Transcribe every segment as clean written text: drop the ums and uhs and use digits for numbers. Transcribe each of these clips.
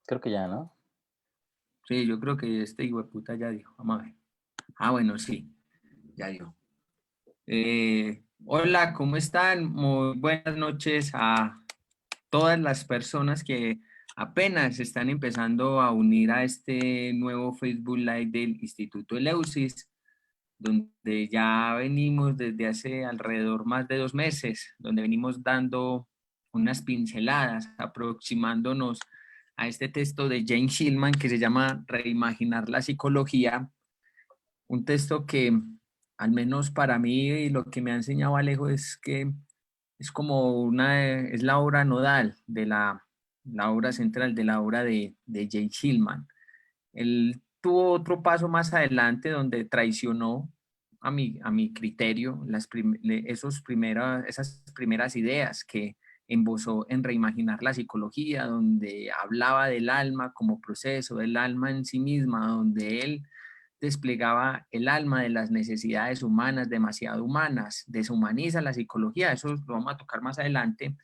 Creo que ya, ¿no? Sí, yo creo que este hijo de puta ya dijo. Vamos a ver. Ah, bueno, sí, ya dijo. Hola, ¿cómo están? Muy buenas noches a todas las personas que apenas están empezando a unir a este nuevo Facebook Live del Instituto Eleusis, donde ya venimos desde hace alrededor más de 2 meses, donde venimos dando unas pinceladas, aproximándonos a este texto de Jane Hillman que se llama Reimaginar la psicología, un texto que al menos para mí y lo que me ha enseñado Alejo es que es como es la obra nodal de la obra central de la obra de Jane Hillman. Él tuvo otro paso más adelante donde traicionó a mi criterio esas primeras ideas que embosó en Reimaginar la psicología, donde hablaba del alma como proceso, del alma en sí misma, donde él desplegaba el alma de las necesidades humanas, demasiado humanas, deshumaniza la psicología, eso lo vamos a tocar más adelante,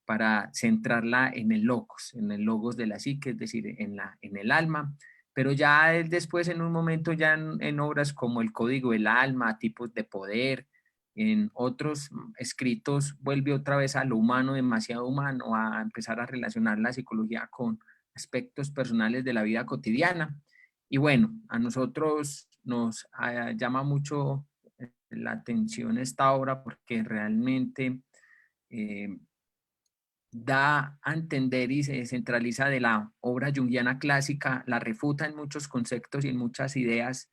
para centrarla en el logos de la psique, es decir, en el alma. Pero ya él después, en un momento, ya en obras como El Código del Alma, Tipos de Poder, en otros escritos, vuelve otra vez a lo humano, demasiado humano, a empezar a relacionar la psicología con aspectos personales de la vida cotidiana. Y bueno, a nosotros nos llama mucho la atención esta obra porque realmente eh, da a entender y se centraliza de la obra junguiana clásica, la refuta en muchos conceptos y en muchas ideas,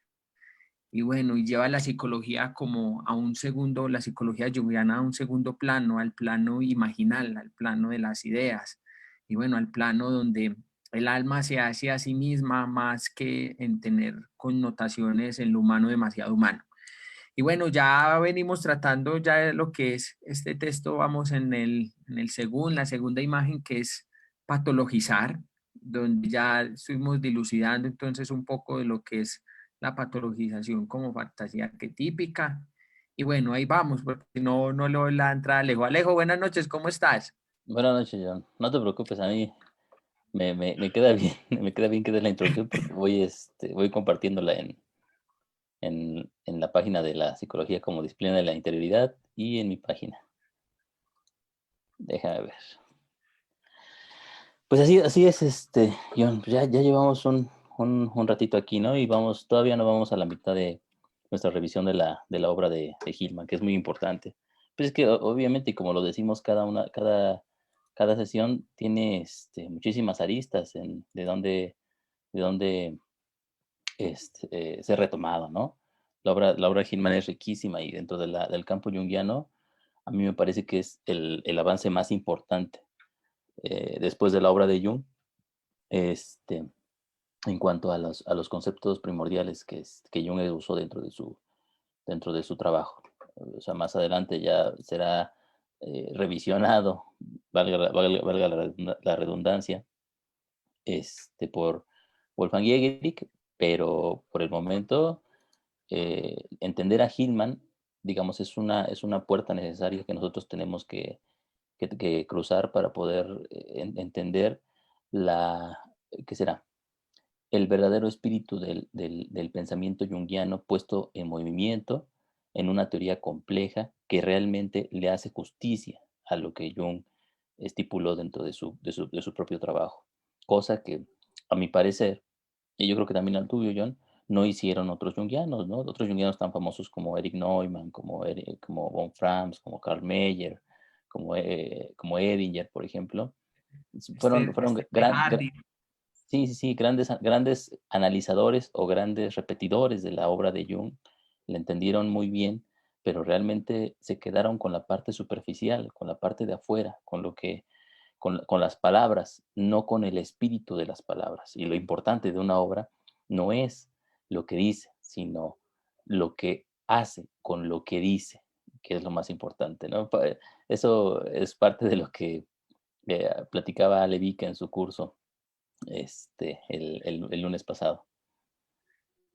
y bueno, y lleva la psicología como a un segundo, la psicología junguiana a un segundo plano, al plano imaginal, al plano de las ideas, y bueno, al plano donde el alma se hace a sí misma más que en tener connotaciones en lo humano demasiado humano. Y bueno, ya venimos tratando ya de lo que es este texto, vamos la segunda imagen que es patologizar, donde ya estuvimos dilucidando entonces un poco de lo que es la patologización como fantasía arquetípica. Y bueno, ahí vamos, porque no le doy la entrada a Alejo. Alejo, buenas noches, ¿cómo estás? Buenas noches, John. No te preocupes, a mí me queda bien, me queda bien que des la introducción porque voy compartiéndola en la página de la psicología como disciplina de la interioridad y en mi página. Déjame ver. Pues así es, John, pues ya llevamos un ratito aquí, ¿no? Y todavía no vamos a la mitad de nuestra revisión de la obra de Hillman, que es muy importante. Pues es que obviamente, y como lo decimos, cada sesión tiene muchísimas aristas de dónde ser retomado, ¿no? La obra de Hillman es riquísima y dentro del campo junguiano, a mí me parece que es el avance más importante después de la obra de Jung, este, en cuanto a los conceptos primordiales que Jung usó dentro de su trabajo. O sea, más adelante ya será revisionado, valga la redundancia, por Wolfgang Jägerich, pero por el momento entender a Hillman, digamos, es una puerta necesaria que nosotros tenemos que cruzar para poder entender la, ¿qué será? El verdadero espíritu del pensamiento junguiano puesto en movimiento en una teoría compleja que realmente le hace justicia a lo que Jung estipuló dentro de su propio trabajo. Cosa que, a mi parecer, y yo creo que también al tuyo, John, no hicieron otros junguianos, ¿no? Otros junguianos tan famosos como Erich Neumann, como von Franz, como Carl Mayer, como Edinger, por ejemplo, fueron Hardy. sí, sí, sí, grandes analizadores o grandes repetidores de la obra de Jung, la entendieron muy bien, pero realmente se quedaron con la parte superficial, con la parte de afuera, con las palabras, no con el espíritu de las palabras. Y lo importante de una obra no es lo que dice, sino lo que hace con lo que dice, que es lo más importante, ¿no? Eso es parte de lo que platicaba Levique en su curso el lunes pasado.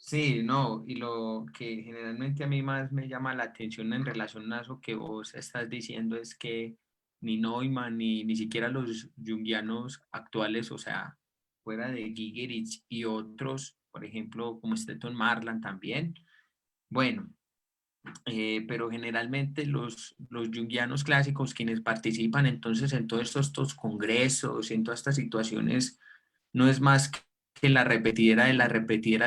Sí, no, y lo que generalmente a mí más me llama la atención en relación a eso que vos estás diciendo es que ni Neumann ni siquiera los junguianos actuales, o sea, fuera de Gigerich y otros, por ejemplo, como Stetton Marland también. Bueno, pero generalmente los junguianos clásicos, quienes participan entonces en todos estos congresos, en todas estas situaciones, no es más que la repetidera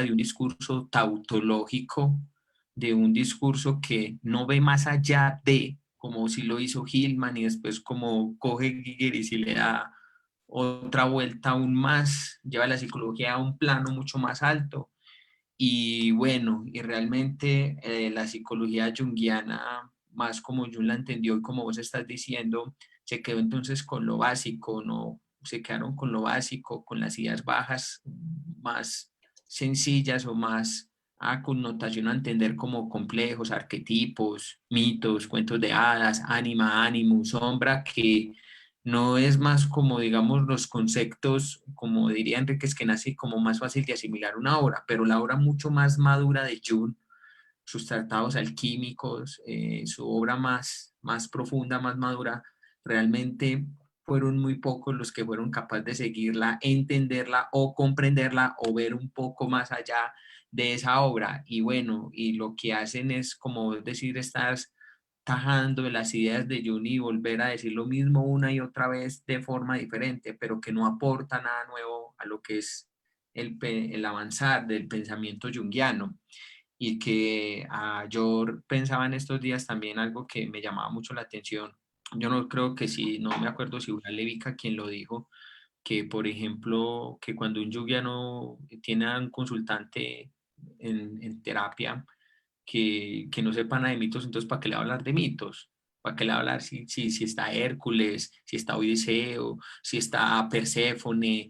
de un discurso tautológico, de un discurso que no ve más allá de, como si lo hizo Hillman y después como coge Giger y si le da otra vuelta aún más, lleva la psicología a un plano mucho más alto. Y bueno, y realmente la psicología junguiana, más como Jung la entendió y como vos estás diciendo, se quedó entonces con lo básico, ¿no? Se quedaron con lo básico, con las ideas bajas más sencillas o más a connotación a entender como complejos, arquetipos, mitos, cuentos de hadas, ánima, ánimo, sombra, que no es más como, digamos, los conceptos, como diría Enrique Eskenazi, como más fácil de asimilar una obra, pero la obra mucho más madura de Jung, sus tratados alquímicos, su obra más profunda, más madura, realmente fueron muy pocos los que fueron capaces de seguirla, entenderla o comprenderla o ver un poco más allá de esa obra. Y bueno, y lo que hacen es, como decir, estas tajando de las ideas de Jung y volver a decir lo mismo una y otra vez de forma diferente, pero que no aporta nada nuevo a lo que es el avanzar del pensamiento junguiano. Y que yo pensaba en estos días también algo que me llamaba mucho la atención. Yo no creo que si, no me acuerdo si fue Levica quien lo dijo, que por ejemplo, que cuando un junguiano tiene a un consultante en terapia, que no sepa nada de mitos, entonces ¿para qué le va a hablar de mitos? ¿Para qué le va a hablar si está Hércules, si está Odiseo, si está Perséfone,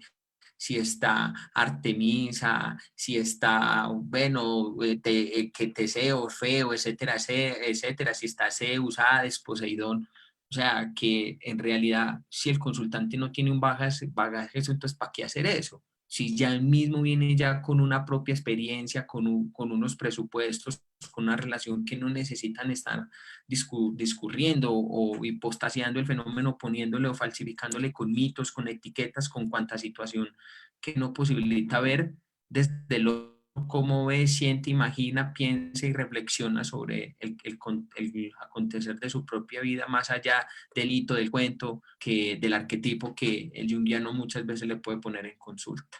si está Artemisa, si está, bueno, que Teseo, Orfeo, etcétera, etcétera, si está Zeus, Hades, Poseidón? O sea, que en realidad, si el consultante no tiene un bagaje, entonces ¿para qué hacer eso? Si ya él mismo viene ya con una propia experiencia, con unos presupuestos, con una relación que no necesitan estar discurriendo o hipostaseando el fenómeno, poniéndole o falsificándole con mitos, con etiquetas, con cuanta situación que no posibilita ver desde lo cómo ve, siente, imagina, piensa y reflexiona sobre el acontecer de su propia vida, más allá del hito, del cuento, del arquetipo que el junguiano muchas veces le puede poner en consulta.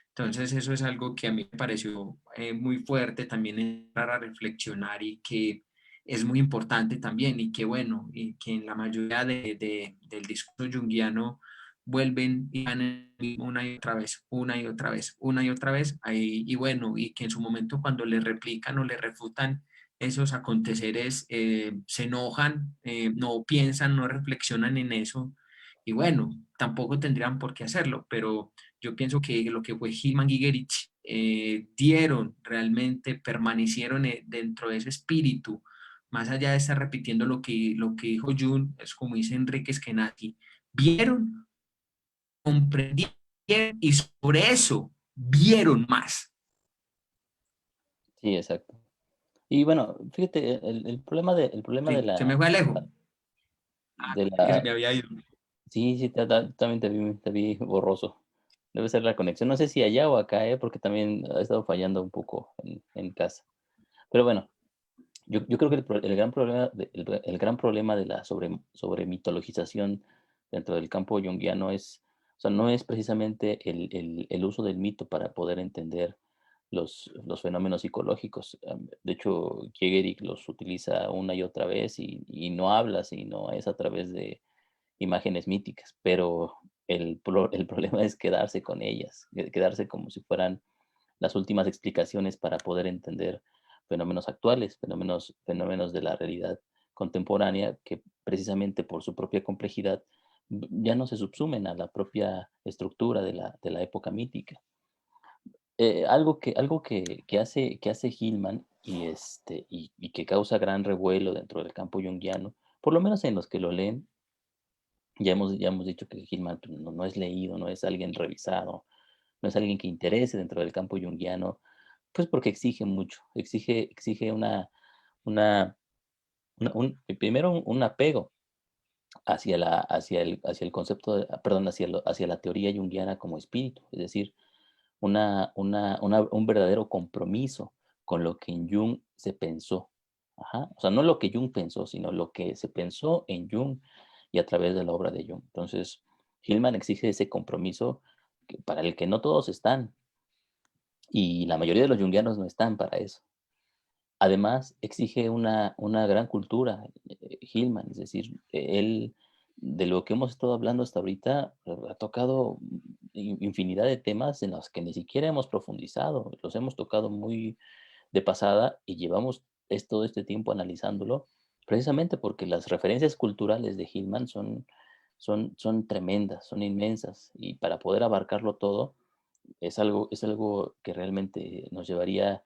Entonces eso es algo que a mí me pareció muy fuerte también para reflexionar y que es muy importante también y que bueno, y que en la mayoría del discurso junguiano vuelven y van una y otra vez, una y otra vez, una y otra vez, ahí, y bueno, y que en su momento cuando le replican o le refutan esos aconteceres, se enojan, no piensan, no reflexionan en eso, y bueno, tampoco tendrían por qué hacerlo, pero yo pienso que lo que fue Hillman y Gigerich dieron realmente, permanecieron dentro de ese espíritu, más allá de estar repitiendo lo que dijo Jung, es como dice Enrique Skenazy, vieron, comprendieron y sobre eso vieron más. Sí, exacto. Y bueno, fíjate, el problema de Sí, se la, me fue Alejo. Ah, de que se la, me había ido. sí, sí, también te vi borroso. Debe ser la conexión. No sé si allá o acá, porque también ha estado fallando un poco en casa. Pero bueno, yo creo que el gran problema, el gran problema de la sobre mitologización dentro del campo junguiano es, o sea, no es precisamente el uso del mito para poder entender los fenómenos psicológicos. De hecho, Kiegerick los utiliza una y otra vez y no habla, sino es a través de imágenes míticas, pero el problema es quedarse con ellas, quedarse como si fueran las últimas explicaciones para poder entender fenómenos actuales, fenómenos de la realidad contemporánea que precisamente por su propia complejidad ya no se subsumen a la propia estructura de la época mítica. Que hace Hillman y que causa gran revuelo dentro del campo junguiano, por lo menos en los que lo leen, ya hemos dicho que Hillman pues, no es leído, no es alguien revisado, no es alguien que interese dentro del campo junguiano, pues porque exige mucho, exige una, primero un apego hacia el concepto, perdón, hacia la teoría junguiana como espíritu, es decir, un verdadero compromiso con lo que en Jung se pensó. Ajá. O sea, no lo que Jung pensó, sino lo que se pensó en Jung y a través de la obra de Jung. Entonces, Hillman exige ese compromiso para el que no todos están, y la mayoría de los junguianos no están para eso. Además, exige una gran cultura, Hillman, es decir, él, de lo que hemos estado hablando hasta ahorita, ha tocado infinidad de temas en los que ni siquiera hemos profundizado, los hemos tocado muy de pasada y llevamos todo este tiempo analizándolo, precisamente porque las referencias culturales de Hillman son tremendas, son inmensas, y para poder abarcarlo todo es algo que realmente nos llevaría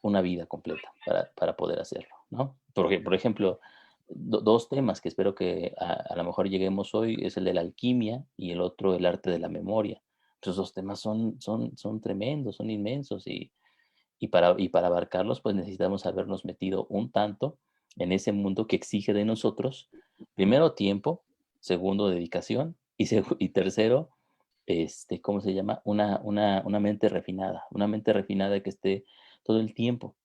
una vida completa para poder hacerlo, ¿no? Porque, por ejemplo, dos temas que espero que a lo mejor lleguemos hoy es el de la alquimia y el otro el arte de la memoria. Esos dos temas son tremendos, son inmensos, y para abarcarlos pues necesitamos habernos metido un tanto en ese mundo que exige de nosotros, primero, tiempo; segundo, dedicación; y tercero, ¿cómo se llama? Una mente refinada que esté todo el tiempo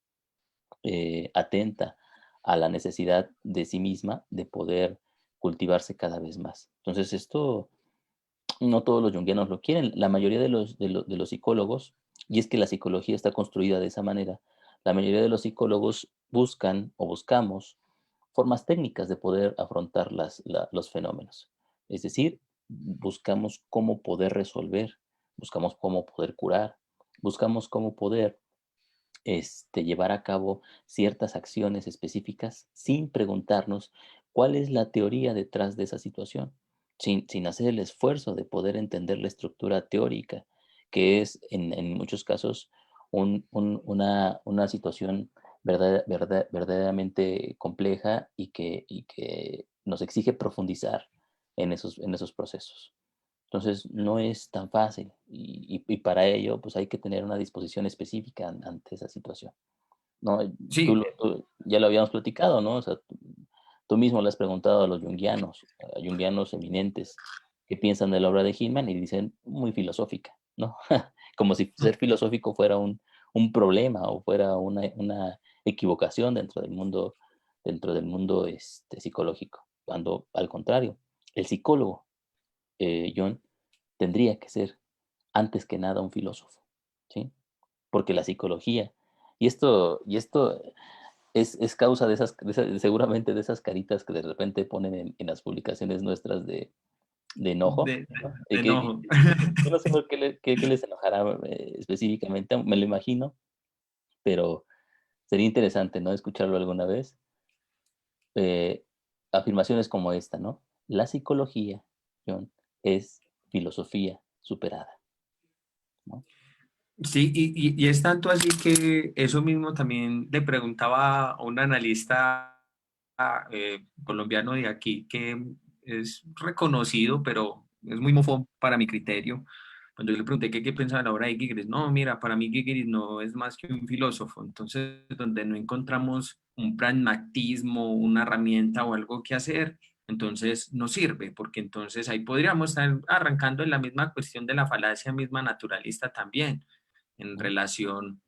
atenta a la necesidad de sí misma de poder cultivarse cada vez más. Entonces, esto no todos los junguianos lo quieren, la mayoría de los psicólogos, y es que la psicología está construida de esa manera, la mayoría de los psicólogos buscan o buscamos formas técnicas de poder afrontar los fenómenos. Es decir, buscamos cómo poder resolver, buscamos cómo poder curar, buscamos cómo poder llevar a cabo ciertas acciones específicas sin preguntarnos cuál es la teoría detrás de esa situación, sin hacer el esfuerzo de poder entender la estructura teórica, que es en muchos casos una situación verdaderamente compleja, y que nos exige profundizar en esos procesos. Entonces, no es tan fácil, y para ello, pues hay que tener una disposición específica ante esa situación, ¿no? Sí, Tú ya lo habíamos platicado, ¿no? O sea, tú mismo le has preguntado a junguianos eminentes, qué piensan de la obra de Hillman, y dicen muy filosófica, ¿no? Como si ser filosófico fuera un problema o fuera una equivocación dentro del mundo psicológico, cuando al contrario, el psicólogo, John, tendría que ser antes que nada un filósofo, ¿sí? Porque la psicología, y esto es causa seguramente de esas caritas que de repente ponen en las publicaciones nuestras de enojo, de, ¿no? de enojo. Yo no sé por qué les enojará específicamente, me lo imagino, pero sería interesante, ¿no? Escucharlo alguna vez. eh, Afirmaciones como esta, ¿no? La psicología, John, es filosofía superada, ¿no? Sí, y es tanto así que eso mismo también le preguntaba a un analista colombiano de aquí que es reconocido, pero es muy mofón para mi criterio. Cuando yo le pregunté qué pensaba de la obra de Gigres, no, mira, para mí Gigres no es más que un filósofo. Entonces, donde no encontramos un pragmatismo, una herramienta o algo que hacer, entonces no sirve, porque entonces ahí podríamos estar arrancando en la misma cuestión de la falacia misma naturalista también en ¿No? relación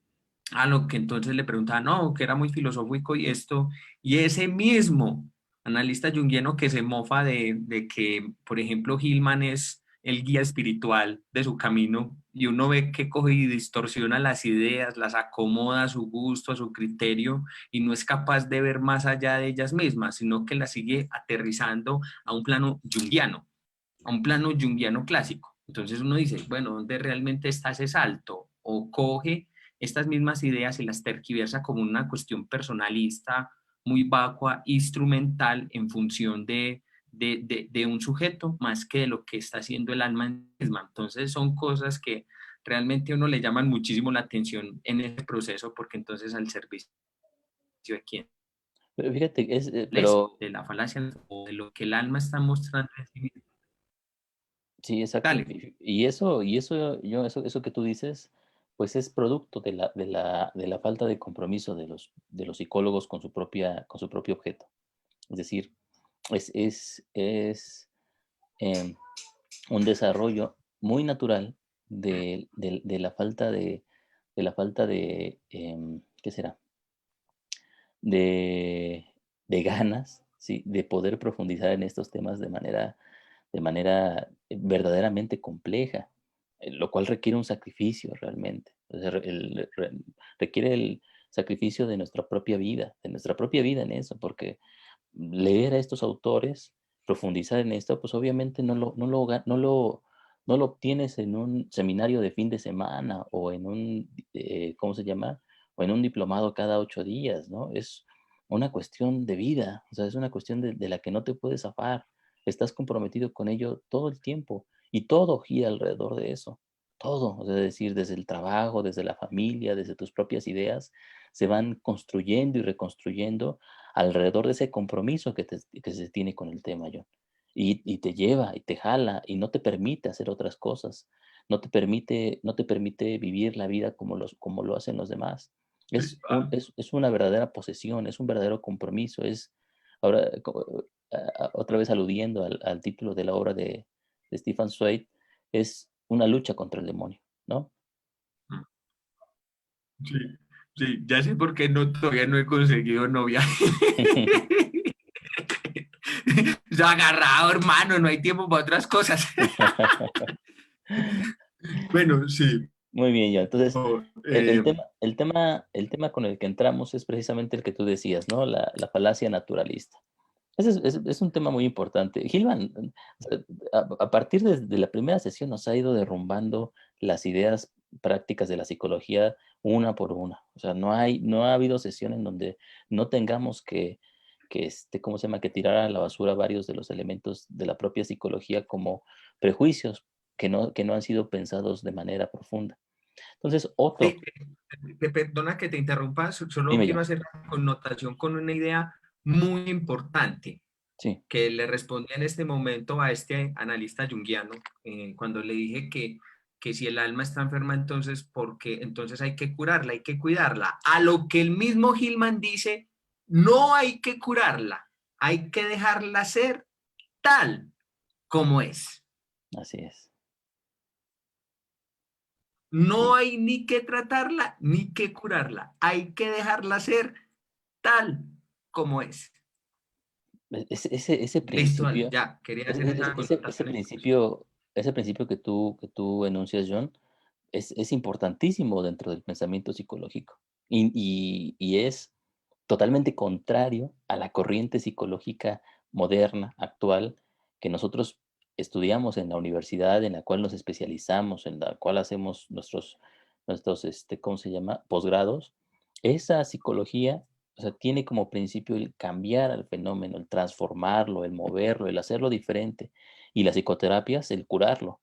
a lo que entonces le preguntaba, no, que era muy filosófico y esto, y ese mismo analista junguiano que se mofa de que, por ejemplo, Hillman es el guía espiritual de su camino y uno ve que coge y distorsiona las ideas, las acomoda a su gusto, a su criterio y no es capaz de ver más allá de ellas mismas, sino que las sigue aterrizando a un plano junguiano, a un plano junguiano clásico. Entonces uno dice, bueno, ¿dónde realmente está ese salto? O coge estas mismas ideas y las tergiversa como una cuestión personalista, muy vacua, instrumental, en función de un sujeto, más que de lo que está haciendo el alma misma. Entonces son cosas que realmente a uno le llaman muchísimo la atención en ese proceso, porque entonces al servicio de quién, Pero fíjate, de la falacia o de lo que el alma está mostrando en sí mismo. sí, exacto. Dale. Eso que tú dices, pues es producto de la falta de compromiso de los psicólogos con su propio objeto. Es decir, es em, un desarrollo muy natural de la falta de, ¿qué será? De, de ganas, ¿sí? De poder profundizar en estos temas de manera verdaderamente compleja, lo cual requiere un sacrificio realmente. O sea, requiere el sacrificio de nuestra propia vida en eso, porque leer a estos autores, profundizar en esto, pues obviamente no lo obtienes en un seminario de fin de semana o en un, ¿cómo se llama? O en un diplomado cada 8 días, ¿no? Es una cuestión de vida, o sea, es una cuestión de la que no te puedes zafar. Estás comprometido con ello todo el tiempo y todo gira alrededor de eso. Todo, o sea, es decir, desde el trabajo, desde la familia, desde tus propias ideas, se van construyendo y reconstruyendo alrededor de ese compromiso que se tiene con el tema, John. Y te lleva y te jala y no te permite hacer otras cosas. No te permite vivir la vida como lo hacen los demás. Es una verdadera posesión, es un verdadero compromiso. Ahora, otra vez aludiendo al título de la obra de Stefan Zweig, es una lucha contra el demonio, ¿no? Sí, sí, ya sé por qué todavía no he conseguido novia. Ya agarrado, hermano, no hay tiempo para otras cosas. Bueno, sí. Muy bien, ya. Entonces, Oh, el tema con el que entramos es precisamente el que tú decías, ¿no? La falacia naturalista. Ese es un tema muy importante. Gilman, o sea, a partir de la primera sesión nos ha ido derrumbando las ideas prácticas de la psicología una por una. O sea, no ha habido sesión en donde no tengamos ¿cómo se llama? Que tirar a la basura varios de los elementos de la propia psicología como prejuicios que no han sido pensados de manera profunda. Entonces, eh, perdona que te interrumpa, solo dime quiero yo. hacer la connotación con una idea muy importante Sí, que le respondí en este momento a este analista junguiano, cuando le dije que si el alma está enferma, entonces, porque entonces hay que curarla, hay que cuidarla. A lo que el mismo Gilman dice, no hay que curarla, hay que dejarla ser tal como es. así es. No Sí. hay ni que tratarla ni que curarla, hay que dejarla ser tal como es. Ese Listo, principio, ya, quería hacer ese, ese, esa ese ese connotación. principio, ese principio que tú enuncias, John, es importantísimo dentro del pensamiento psicológico y es totalmente contrario a la corriente psicológica moderna, actual, que nosotros estudiamos en la universidad, en la cual nos especializamos, en la cual hacemos nuestros, ¿cómo se llama? Posgrados. Esa psicología, o sea, tiene como principio el cambiar al fenómeno, el transformarlo, el moverlo, el hacerlo diferente. Y las psicoterapias, el curarlo.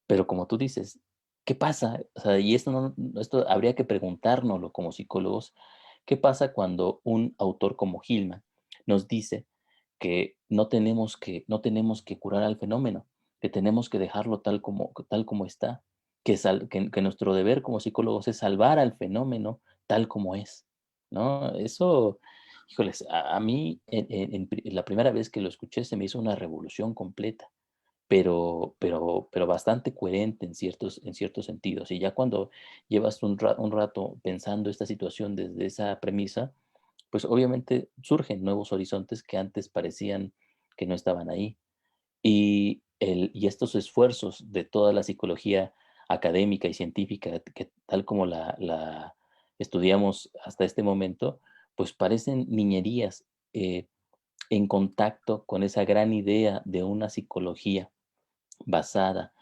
Pero como tú dices, ¿qué pasa? O sea, y esto habría que preguntárnoslo como psicólogos, ¿qué pasa cuando un autor como Hillman nos dice que no tenemos que curar al fenómeno, que tenemos que dejarlo tal como está, que nuestro deber como psicólogos es salvar al fenómeno tal como es, ¿no? Eso, híjoles, a mí la primera vez que lo escuché se me hizo una revolución completa, pero bastante coherente en ciertos sentidos. Y ya cuando llevas un rato pensando esta situación desde esa premisa, pues obviamente surgen nuevos horizontes que antes parecían que no estaban ahí. Y estos esfuerzos de toda la psicología académica y científica, que tal como la estudiamos hasta este momento, pues parecen niñerías en contacto con esa gran idea de una psicología basada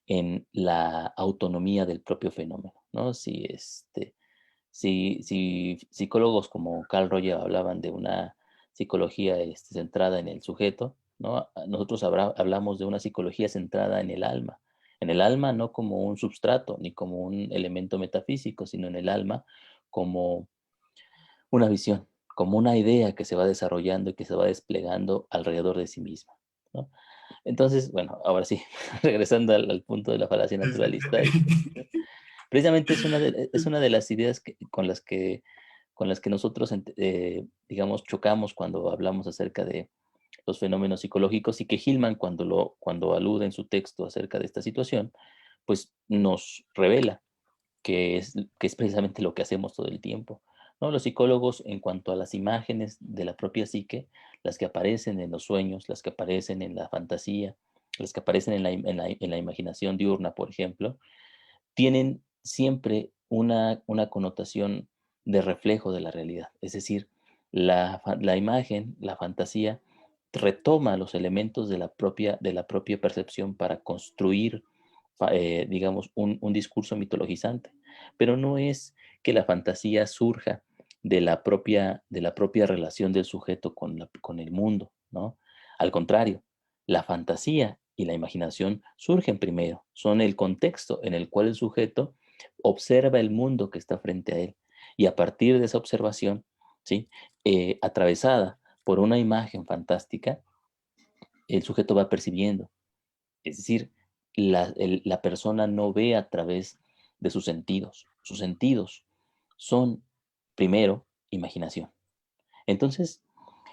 en la autonomía del propio fenómeno, ¿no? Si psicólogos como Carl Rogers hablaban de una psicología centrada en el sujeto, ¿no? Nosotros hablamos de una psicología centrada en el alma no como un substrato ni como un elemento metafísico, sino en el alma como una visión, como una idea que se va desarrollando y que se va desplegando alrededor de sí misma, ¿no? Entonces, bueno, ahora sí, regresando al punto de la falacia Sí, sí. naturalista, precisamente es una de las ideas con las que nosotros, digamos, chocamos cuando hablamos acerca de los fenómenos psicológicos, y que Hillman, cuando alude en su texto acerca de esta situación, pues nos revela que es precisamente lo que hacemos todo el tiempo, ¿no? Los psicólogos, en cuanto a las imágenes de la propia psique, las que aparecen en los sueños, las que aparecen en la fantasía, las que aparecen en la imaginación diurna, por ejemplo, tienen siempre una connotación de reflejo de la realidad. Es decir, la imagen, la fantasía, retoma los elementos de la propia percepción para construir, digamos, un discurso mitologizante. Pero no es que la fantasía surja de la propia relación del sujeto con el mundo, ¿no? Al contrario, la fantasía y la imaginación surgen primero, son el contexto en el cual el sujeto observa el mundo que está frente a él. Y a partir de esa observación, ¿sí? Atravesada por una imagen fantástica, el sujeto va percibiendo. Es decir, la persona no ve a través de sus sentidos. Sus sentidos son, primero, imaginación. Entonces,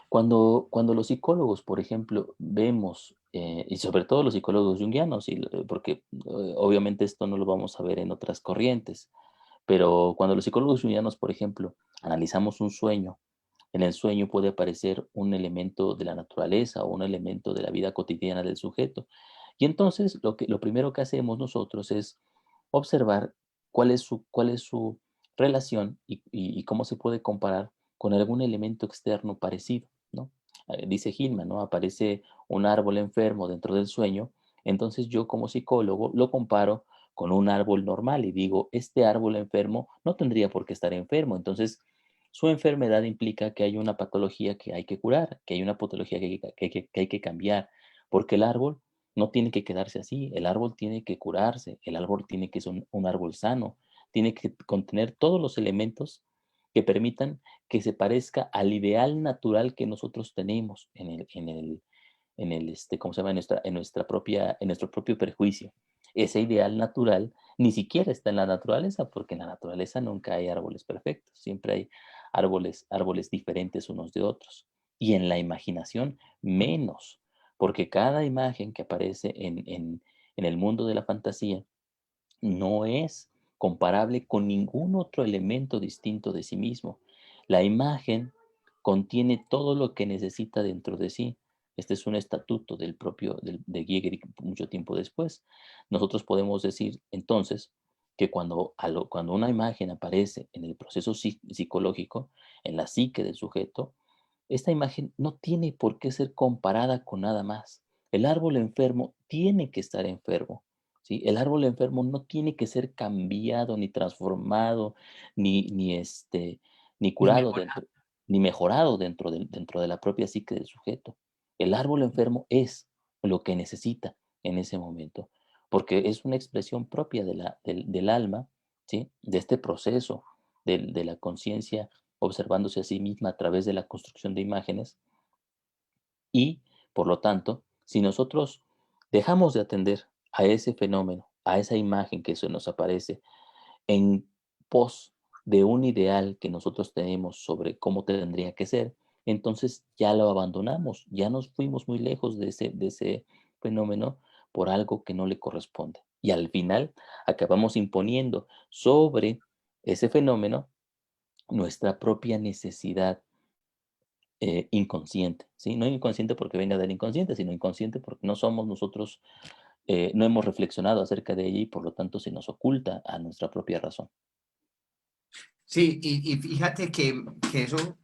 cuando los psicólogos, por ejemplo, vemos, y sobre todo los psicólogos junguianos, porque obviamente esto no lo vamos a ver en otras corrientes, pero cuando los psicólogos junguianos, por ejemplo, analizamos un sueño, en el sueño puede aparecer un elemento de la naturaleza o un elemento de la vida cotidiana del sujeto. Y entonces lo primero que hacemos nosotros es observar cuál es su relación y cómo se puede comparar con algún elemento externo parecido, ¿no? Dice Hillman, ¿no? Aparece un árbol enfermo dentro del sueño, entonces yo como psicólogo lo comparo con un árbol normal y digo, este árbol enfermo no tendría por qué estar enfermo, entonces su enfermedad implica que hay una patología que hay que curar, que hay una patología que hay que cambiar, porque el árbol no tiene que quedarse así, el árbol tiene que curarse, el árbol tiene que ser un árbol sano, tiene que contener todos los elementos que permitan que se parezca al ideal natural que nosotros tenemos ¿cómo se llama? En nuestro propio perjuicio. Ese ideal natural ni siquiera está en la naturaleza, porque en la naturaleza nunca hay árboles perfectos, siempre hay árboles diferentes unos de otros. Y en la imaginación, menos, porque cada imagen que aparece en el mundo de la fantasía no es comparable con ningún otro elemento distinto de sí mismo. La imagen contiene todo lo que necesita dentro de sí. Este es un estatuto de Giegerich mucho tiempo después. Nosotros podemos decir entonces que cuando una imagen aparece en el proceso psicológico, en la psique del sujeto, esta imagen no tiene por qué ser comparada con nada más. El árbol enfermo tiene que estar enfermo. ¿Sí? El árbol enfermo no tiene que ser cambiado, ni transformado, ni Ni curado mejorado. ni mejorado dentro de la propia psique del sujeto. El árbol enfermo es lo que necesita en ese momento, porque es una expresión propia del alma, ¿sí? De este proceso de la conciencia observándose a sí misma a través de la construcción de imágenes. Y, por lo tanto, si nosotros dejamos de atender a ese fenómeno, a esa imagen que se nos aparece en pos de un ideal que nosotros tenemos sobre cómo tendría que ser, entonces ya lo abandonamos, ya nos fuimos muy lejos de ese fenómeno por algo que no le corresponde. Y al final acabamos imponiendo sobre ese fenómeno nuestra propia necesidad inconsciente, ¿sí? No inconsciente porque venga del inconsciente, sino inconsciente porque no somos nosotros, no hemos reflexionado acerca de ella y por lo tanto se nos oculta a nuestra propia razón. Sí, y fíjate que eso,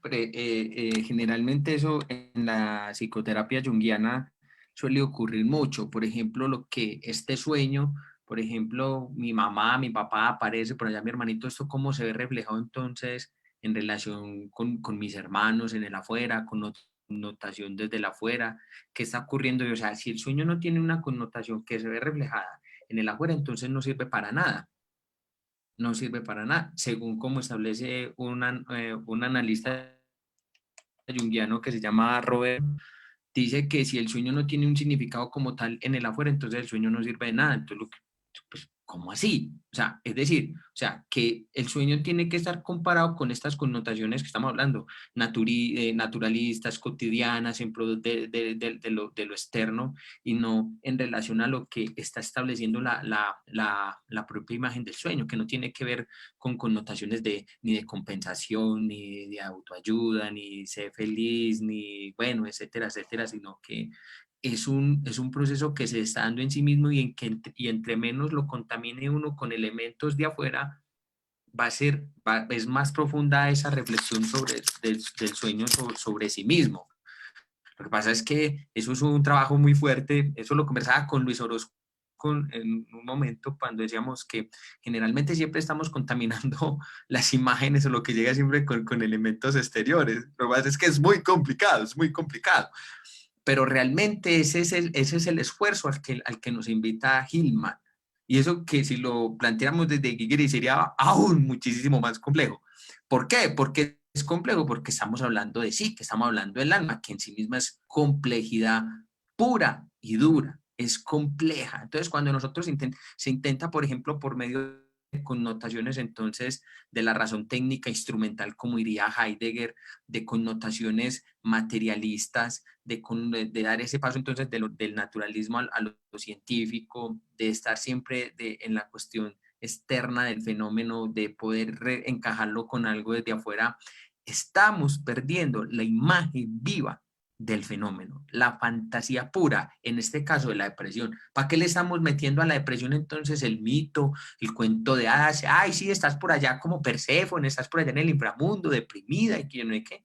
generalmente eso en la psicoterapia junguiana suele ocurrir mucho. Por ejemplo, lo que este sueño, por ejemplo, mi mamá, mi papá aparece, por allá mi hermanito, esto cómo se ve reflejado entonces en relación con mis hermanos en el afuera, con connotación desde el afuera, qué está ocurriendo. Y, o sea, si el sueño no tiene una connotación que se ve reflejada en el afuera, entonces no sirve para nada, no sirve para nada, según como establece un analista junguiano que se llama Robert, dice que si el sueño no tiene un significado como tal en el afuera, entonces el sueño no sirve de nada. Entonces, pues, ¿Cómo así? O sea, es decir, o sea, que el sueño tiene que estar comparado con estas connotaciones que estamos hablando, naturalistas, cotidianas, en pro de lo externo y no en relación a lo que está estableciendo la propia imagen del sueño, que no tiene que ver con connotaciones ni de compensación, ni de autoayuda, ni ser feliz, ni bueno, etcétera, etcétera, sino que es un proceso que se está dando en sí mismo y, y entre menos lo contamine uno con elementos de afuera, es más profunda esa reflexión del sueño sobre sí mismo. Lo que pasa es que eso es un trabajo muy fuerte, eso lo conversaba con Luis Orozco en un momento cuando decíamos que generalmente siempre estamos contaminando las imágenes o lo que llega siempre con elementos exteriores. Lo que pasa es que es muy complicado, es muy complicado. Pero realmente ese es el esfuerzo al que nos invita Hillman. Y eso que si lo planteáramos desde Gigeri sería aún muchísimo más complejo. ¿Por qué? Porque es complejo, porque estamos hablando de sí, que estamos hablando del alma, que en sí misma es complejidad pura y dura, es compleja. Entonces, cuando nosotros se intenta, por ejemplo, por medio de connotaciones entonces de la razón técnica instrumental, como diría Heidegger, de connotaciones materialistas, de dar ese paso entonces del naturalismo a lo científico, de estar siempre en la cuestión externa del fenómeno, de poder encajarlo con algo desde afuera, estamos perdiendo la imagen viva del fenómeno, la fantasía pura, en este caso de la depresión. ¿Para qué le estamos metiendo a la depresión entonces el mito, el cuento de hadas? Ay, sí, estás por allá como Perséfone, estás por allá en el inframundo, deprimida y que no hay qué.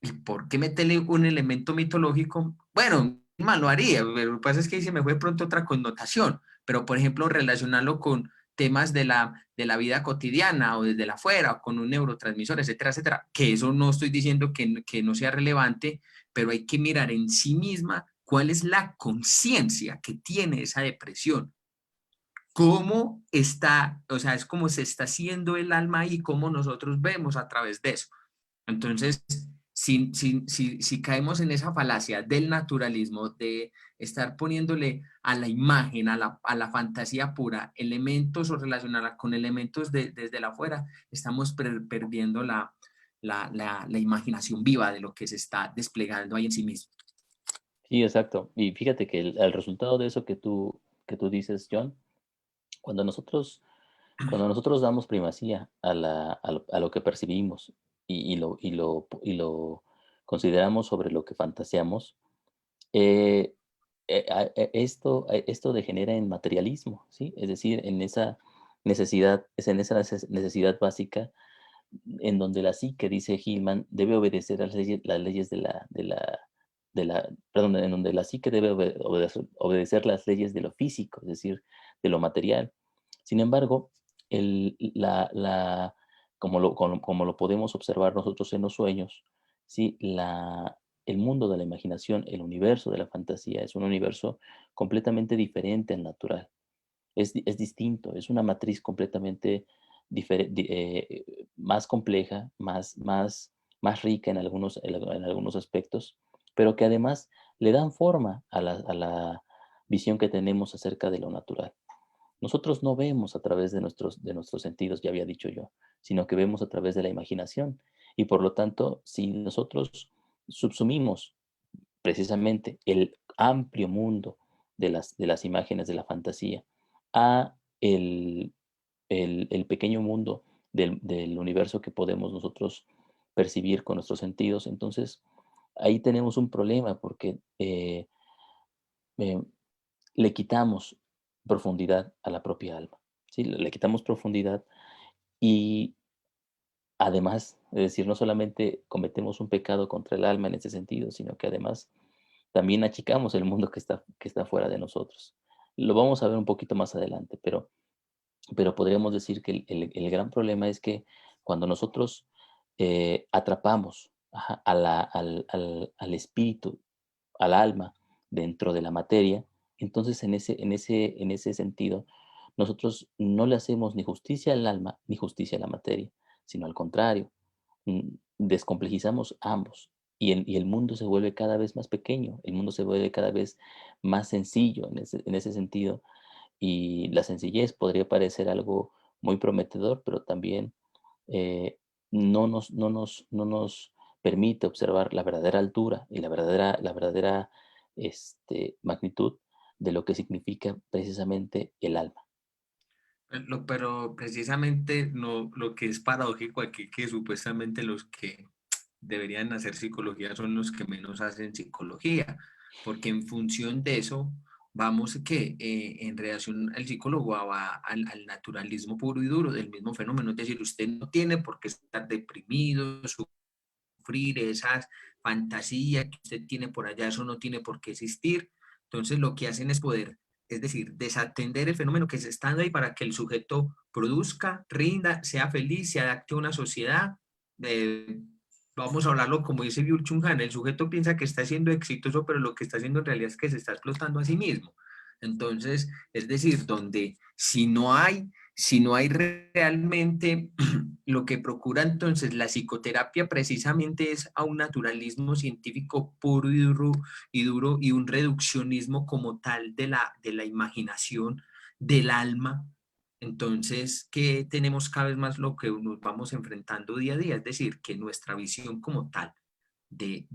¿Y por qué meterle un elemento mitológico? Bueno, mal lo haría, pero lo que pasa es que ahí se me fue pronto otra connotación, pero por ejemplo relacionarlo con temas de la vida cotidiana o desde la afuera, o con un neurotransmisor, etcétera, etcétera, que eso no estoy diciendo que no sea relevante, pero hay que mirar en sí misma cuál es la conciencia que tiene esa depresión, cómo está, o sea, es como se está haciendo el alma y cómo nosotros vemos a través de eso. Entonces, si caemos en esa falacia del naturalismo, de estar poniéndole a la imagen, a la fantasía pura, elementos o relacionarla con elementos desde la afuera, estamos perdiendo la imaginación viva de lo que se está desplegando ahí en sí mismo. Sí, exacto. Y fíjate que el resultado de eso que tú dices, John, cuando nosotros, cuando nosotros damos primacía a lo que percibimos y lo consideramos sobre lo que fantaseamos, eh, esto degenera en materialismo, ¿sí? Es decir, en esa necesidad básica en donde la psique, dice Hillman, debe obedecer a las leyes perdón, en donde la psique debe obedecer las leyes de lo físico, es decir, de lo material. Sin embargo, el, la, la, como lo podemos observar nosotros en los sueños, ¿sí? El mundo de la imaginación, el universo de la fantasía, es un universo completamente diferente al natural. Es distinto, es una matriz completamente más compleja, más rica en algunos aspectos, pero que además le dan forma a la visión que tenemos acerca de lo natural. Nosotros no vemos a través de nuestros sentidos, ya había dicho yo, sino que vemos a través de la imaginación. Y por lo tanto, si nosotros subsumimos precisamente el amplio mundo de las imágenes de la fantasía a el pequeño mundo del universo que podemos nosotros percibir con nuestros sentidos. Entonces, ahí tenemos un problema porque eh, le quitamos profundidad a la propia alma, ¿sí? Le quitamos profundidad y además, es decir, no solamente cometemos un pecado contra el alma en ese sentido, sino que además también achicamos el mundo que está fuera de nosotros. Lo vamos a ver un poquito más adelante, pero podríamos decir que el gran problema es que cuando nosotros atrapamos ajá, al espíritu, al alma dentro de la materia, entonces en ese sentido, nosotros no le hacemos ni justicia al alma ni justicia a la materia, sino al contrario, descomplejizamos ambos y el mundo se vuelve cada vez más pequeño, el mundo se vuelve cada vez más sencillo en ese sentido Y la sencillez podría parecer algo muy prometedor, pero también eh, no nos permite observar la verdadera altura y la verdadera magnitud de lo que significa precisamente el alma. Pero precisamente no, lo que es paradójico aquí, que supuestamente los que deberían hacer psicología son los que menos hacen psicología, porque en función de eso, vamos que en relación al psicólogo va al naturalismo puro y duro del mismo fenómeno, es decir, usted no tiene por qué estar deprimido, sufrir esas fantasías que usted tiene por allá, eso no tiene por qué existir. Entonces lo que hacen es poder, es decir, desatender el fenómeno que se está dando ahí para que el sujeto produzca, rinda, sea feliz, se adapte a una sociedad. eh, Vamos a hablarlo como dice Byung-Chul Han, el sujeto piensa que está siendo exitoso, pero lo que está haciendo en realidad es que se está explotando a sí mismo. Entonces, es decir, donde si no hay realmente lo que procura entonces la psicoterapia precisamente es a un naturalismo científico puro y duro y un reduccionismo como tal de la imaginación del alma. Entonces, ¿qué tenemos cada vez más lo que nos vamos enfrentando día a día? Es decir, que nuestra visión como tal del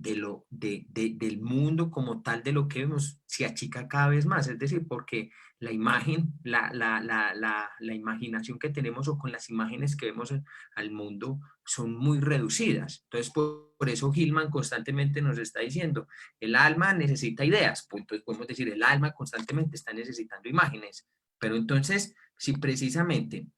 mundo como tal de lo que vemos se achica cada vez más, es decir, porque la imagen, la imaginación que tenemos o con las imágenes que vemos al mundo son muy reducidas. Entonces, por eso Hillman constantemente nos está diciendo, el alma necesita ideas, pues entonces podemos decir, el alma constantemente está necesitando imágenes, pero entonces, si precisamente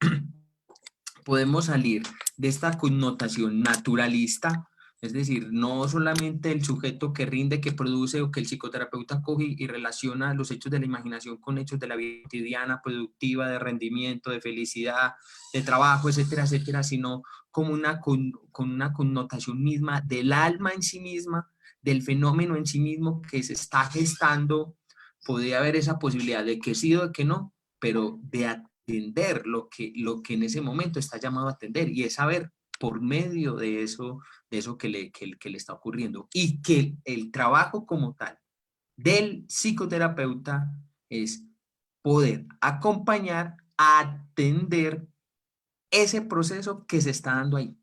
podemos salir de esta connotación naturalista, es decir, no solamente el sujeto que rinde, que produce o que el psicoterapeuta coge y relaciona los hechos de la imaginación con hechos de la vida cotidiana, productiva, de rendimiento, de felicidad, de trabajo, etcétera, etcétera, sino como con una connotación misma del alma en sí misma, del fenómeno en sí mismo que se está gestando. Podría haber esa posibilidad de que sí o de que no, pero de atender lo que en ese momento está llamado a atender y es saber por medio de eso que le está ocurriendo y que el trabajo como tal del psicoterapeuta es poder acompañar, atender ese proceso que se está dando ahí.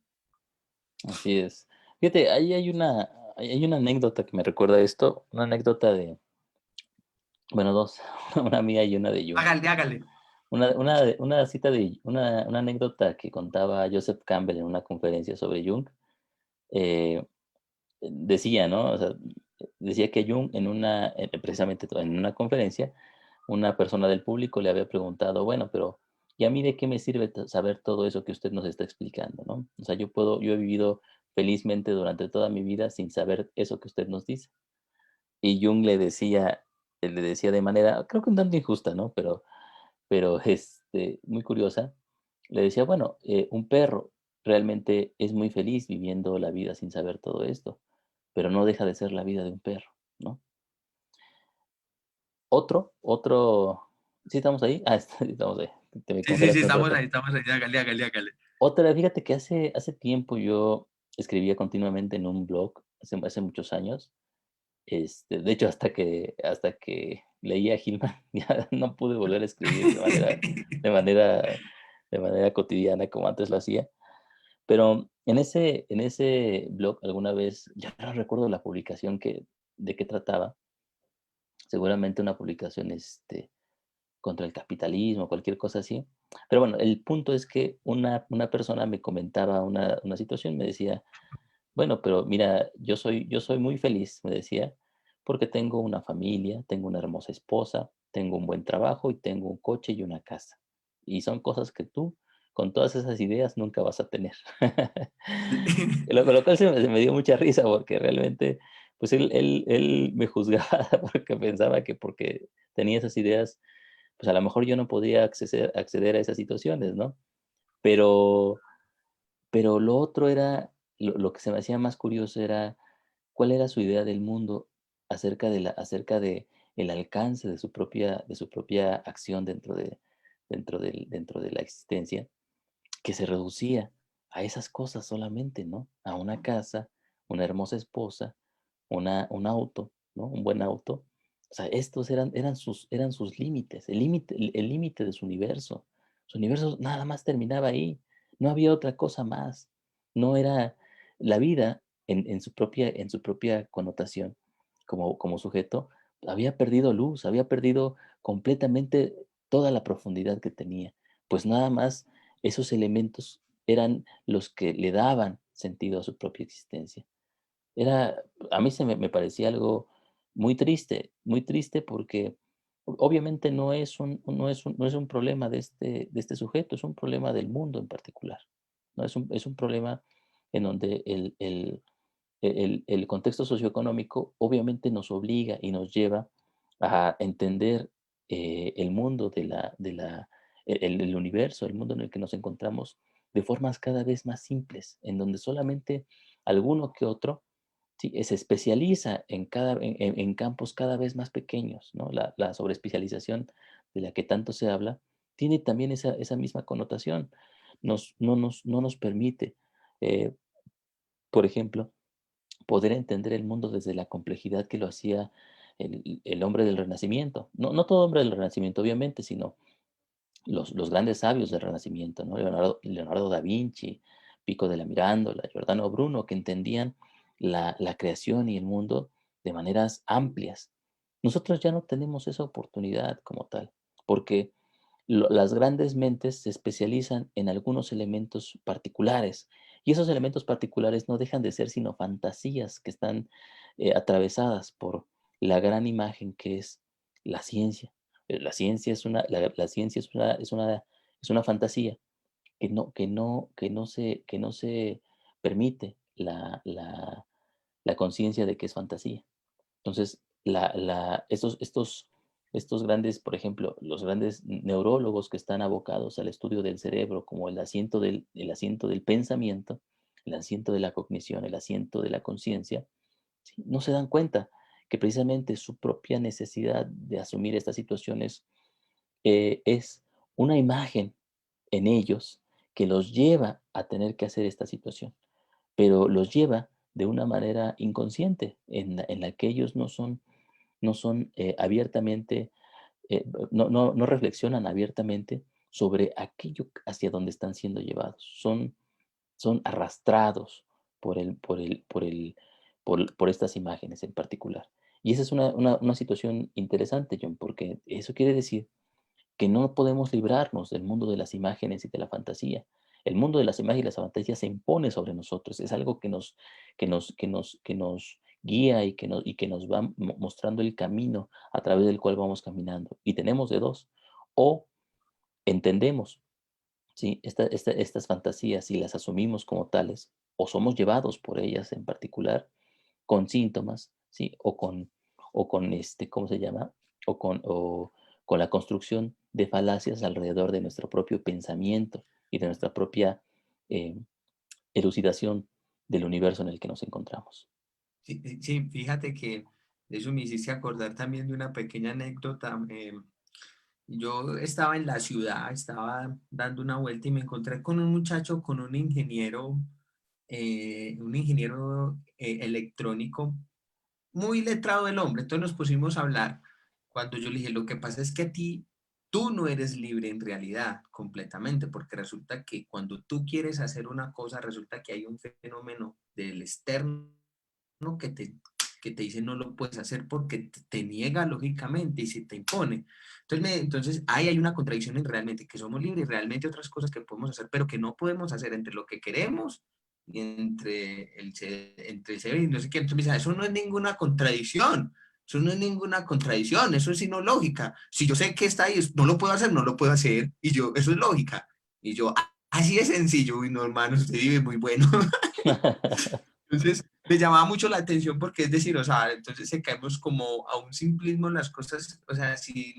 Así es. Fíjate, ahí hay una anécdota que me recuerda esto, una anécdota de, bueno, dos, una mía y una de Jung. Hágale, hágale. Una anécdota que contaba Joseph Campbell en una conferencia sobre Jung, eh, decía, ¿no? O sea, decía que Jung precisamente en una conferencia, una persona del público le había preguntado, bueno, pero ¿y a mí de qué me sirve saber todo eso que usted nos está explicando, ¿no? O sea, yo he vivido felizmente durante toda mi vida sin saber eso que usted nos dice. Y Jung le decía de manera, creo que un tanto injusta, ¿no? Pero muy curiosa, le decía, bueno, un perro realmente es muy feliz viviendo la vida sin saber todo esto, pero no deja de ser la vida de un perro, ¿no? Otro, ¿sí estamos ahí? Ah, estamos ahí, te me Sí, sí, sí, congelaste un rato. estamos ahí, hágale, hágale, hágale. Otra, fíjate que hace tiempo yo escribía continuamente en un blog, hace muchos años, de hecho, hasta que leí a Gilman, ya no pude volver a escribir de manera de manera cotidiana como antes lo hacía. Pero en ese blog alguna vez, ya no recuerdo la publicación de qué trataba, seguramente una publicación, contra el capitalismo, cualquier cosa así. Pero bueno, el punto es que una persona me comentaba una situación, me decía: bueno, pero mira, yo soy muy feliz, me decía, porque tengo una familia, tengo una hermosa esposa, tengo un buen trabajo y tengo un coche y una casa. Y son cosas que tú, con todas esas ideas, nunca vas a tener. Con lo cual se me dio mucha risa porque realmente, pues él me juzgaba porque pensaba que porque tenía esas ideas, pues a lo mejor yo no podía acceder a esas situaciones, ¿no? Pero pero lo otro era, lo que se me hacía más curioso era cuál era su idea del mundo acerca de el alcance de su propia acción dentro de la existencia, que se reducía a esas cosas solamente, ¿no? A una casa, una hermosa esposa, un auto, ¿no? Un buen auto, O sea, estos eran sus límites, el límite de su universo. Su universo nada más terminaba ahí, no había otra cosa más. No era la vida en su propia connotación como sujeto, había perdido luz, había perdido completamente toda la profundidad que tenía. Pues nada más esos elementos eran los que le daban sentido a su propia existencia. Era, a mí me parecía algo muy triste porque obviamente no es un problema de este sujeto, es un problema del mundo en particular, ¿no? Es un problema en donde el contexto socioeconómico obviamente nos obliga y nos lleva a entender el mundo el universo, el mundo en el que nos encontramos de formas cada vez más simples, en donde solamente alguno que otro sí, se especializa en campos cada vez más pequeños, ¿no? La sobreespecialización de la que tanto se habla tiene también esa misma connotación. No nos permite, eh, por ejemplo, poder entender el mundo desde la complejidad que lo hacía el hombre del Renacimiento. No todo hombre del Renacimiento, obviamente, sino los grandes sabios del Renacimiento, ¿no? Leonardo da Vinci, Pico de la Mirandola, Giordano Bruno, que entendían la creación y el mundo de maneras amplias. Nosotros ya no tenemos esa oportunidad como tal, porque las grandes mentes se especializan en algunos elementos particulares y esos elementos particulares no dejan de ser sino fantasías que están atravesadas por la gran imagen que es la ciencia. La ciencia la ciencia es una fantasía que no se permite la conciencia de que es fantasía. Entonces, estos grandes, por ejemplo, los grandes neurólogos que están abocados al estudio del cerebro como el asiento del pensamiento, el asiento de la cognición, el asiento de la conciencia, ¿sí? No se dan cuenta que precisamente su propia necesidad de asumir estas situaciones es una imagen en ellos que los lleva a tener que hacer esta situación, pero los lleva de una manera inconsciente en la que ellos no son abiertamente, no reflexionan abiertamente sobre aquello hacia donde están siendo llevados. Son arrastrados por estas imágenes en particular. Y esa es una situación interesante, John, porque eso quiere decir que no podemos librarnos del mundo de las imágenes y de la fantasía. El mundo de las imágenes y las fantasías se impone sobre nosotros, es algo que nos guía y que nos va mostrando el camino a través del cual vamos caminando. Y tenemos de dos, o entendemos, ¿sí? Estas fantasías y las asumimos como tales, o somos llevados por ellas en particular con síntomas, ¿sí? O con ¿cómo se llama? O con la construcción de falacias alrededor de nuestro propio pensamiento y de nuestra propia eh, elucidación del universo en el que nos encontramos. Sí, sí, fíjate que eso me hiciste acordar también de una pequeña anécdota. Yo estaba en la ciudad, estaba dando una vuelta y me encontré con un muchacho, con un ingeniero electrónico, muy letrado el hombre. Entonces nos pusimos a hablar. Cuando yo le dije, lo que pasa es que a ti, tú no eres libre en realidad completamente, porque resulta que cuando tú quieres hacer una cosa, resulta que hay un fenómeno del externo que que te dice no lo puedes hacer porque te niega lógicamente y se te impone. Entonces ahí hay una contradicción en realmente que somos libres y realmente otras cosas que podemos hacer, pero que no podemos hacer entre lo que queremos y entre el ser y no sé qué. Entonces me dice, eso no es ninguna contradicción. Eso no es ninguna contradicción, eso es sino lógica. Si yo sé que está ahí, no lo puedo hacer, no lo puedo hacer. Y yo, eso es lógica. Y yo, así es sencillo. Uy, no, hermano, usted vive muy bueno. Entonces, me llamaba mucho la atención porque es decir, o sea, entonces se caemos como a un simplismo en las cosas, o sea, sin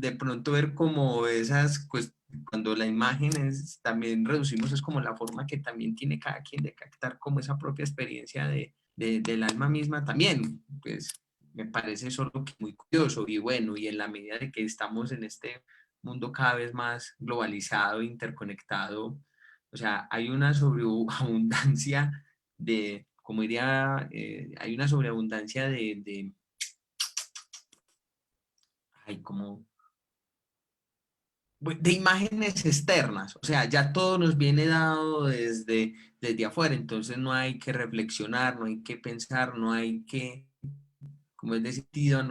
de pronto ver como esas, pues cuando la imagen es, también reducimos, es como la forma que también tiene cada quien de captar como esa propia experiencia del alma misma también, pues me parece eso lo que es muy curioso y bueno, y en la medida de que estamos en este mundo cada vez más globalizado, interconectado, o sea, hay una sobreabundancia de, como diría, hay una sobreabundancia como de imágenes externas, o sea, ya todo nos viene dado desde afuera, entonces no hay que reflexionar, no hay que pensar, no hay que, como es de sentido a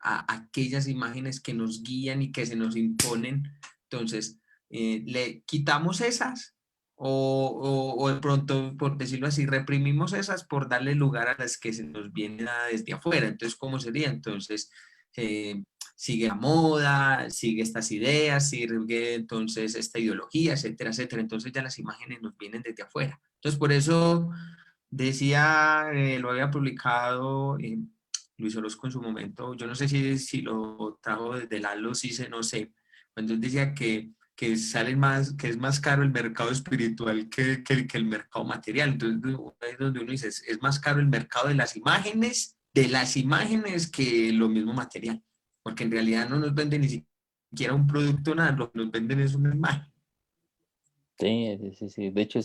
a aquellas imágenes que nos guían y que se nos imponen, entonces le quitamos esas o de pronto, por decirlo así, reprimimos esas por darle lugar a las que se nos vienen desde afuera, entonces, ¿cómo sería? Entonces, eh, sigue la moda, sigue estas ideas, sigue entonces esta ideología, etcétera, etcétera. Entonces ya las imágenes nos vienen desde afuera. Entonces por eso decía, lo había publicado Luis Orozco en su momento, yo no sé si lo trajo desde Lalo, sí sé, no sé, cuando él decía que sale más, que es más caro el mercado espiritual que el mercado material. Entonces, ahí es donde uno dice, es más caro el mercado de las imágenes que lo mismo material porque en realidad no nos venden ni siquiera un producto, nada, lo que nos venden es una imagen. Sí, sí, sí, sí. De hecho,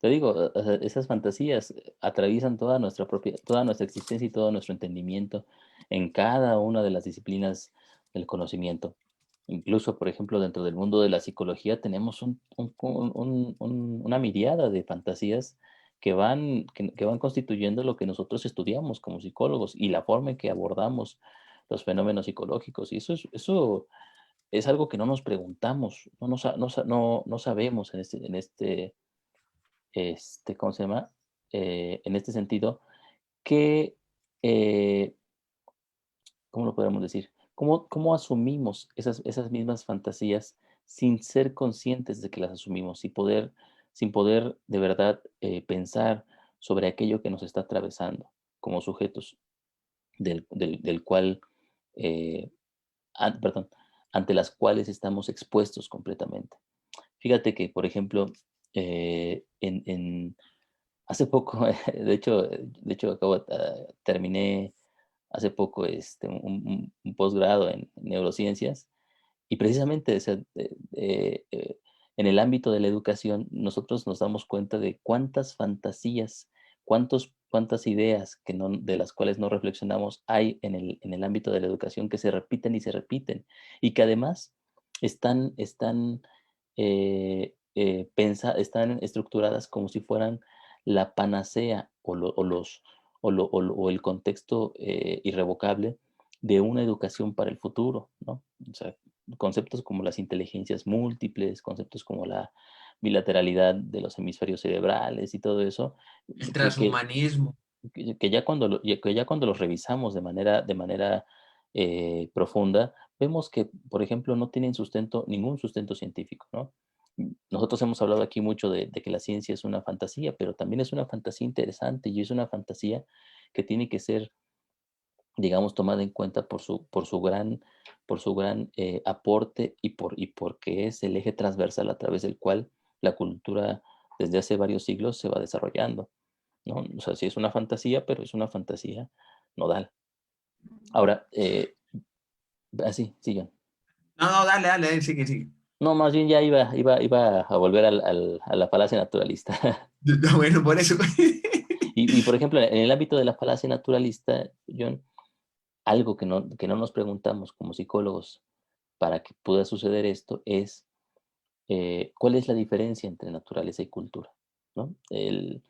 te digo, o sea, esas fantasías atraviesan toda nuestra existencia y todo nuestro entendimiento en cada una de las disciplinas del conocimiento. Incluso, por ejemplo, dentro del mundo de la psicología tenemos una miriada de fantasías que van constituyendo lo que nosotros estudiamos como psicólogos y la forma en que abordamos los fenómenos psicológicos. Y eso es algo que no nos preguntamos, no sabemos ¿cómo se llama? En este sentido, que, eh, ¿cómo lo podemos decir? ¿Cómo asumimos esas mismas fantasías sin ser conscientes de que las asumimos, sin poder de verdad pensar sobre aquello que nos está atravesando como sujetos del cual, eh, perdón, ante las cuales estamos expuestos completamente? Fíjate que, por ejemplo, hace poco, de hecho terminé hace poco un posgrado en neurociencias y precisamente en el ámbito de la educación nosotros nos damos cuenta de cuántas fantasías, cuántas ideas de las cuales no reflexionamos hay en el ámbito de la educación que se repiten y se repiten y que además están están estructuradas como si fueran la panacea o el contexto irrevocable de una educación para el futuro, ¿no? O sea, conceptos como las inteligencias múltiples, conceptos como la bilateralidad de los hemisferios cerebrales y todo eso, El que, que, transhumanismo. que ya cuando los revisamos de manera profunda, vemos que, por ejemplo, no tienen ningún sustento científico, ¿no? Nosotros hemos hablado aquí mucho de que la ciencia es una fantasía, pero también es una fantasía interesante y es una fantasía que tiene que ser, digamos, tomada en cuenta por su gran aporte y porque es el eje transversal a través del cual la cultura desde hace varios siglos se va desarrollando, ¿no? O sea, sí es una fantasía, pero es una fantasía nodal. Ahora, así, sigan. No, no, dale, dale, sigue, sigue. No, más bien ya iba a volver a la falacia naturalista. No, bueno, por eso. Por ejemplo, en el ámbito de la falacia naturalista, John, algo que no nos preguntamos como psicólogos para que pueda suceder esto es cuál es la diferencia entre naturaleza y cultura, ¿no? El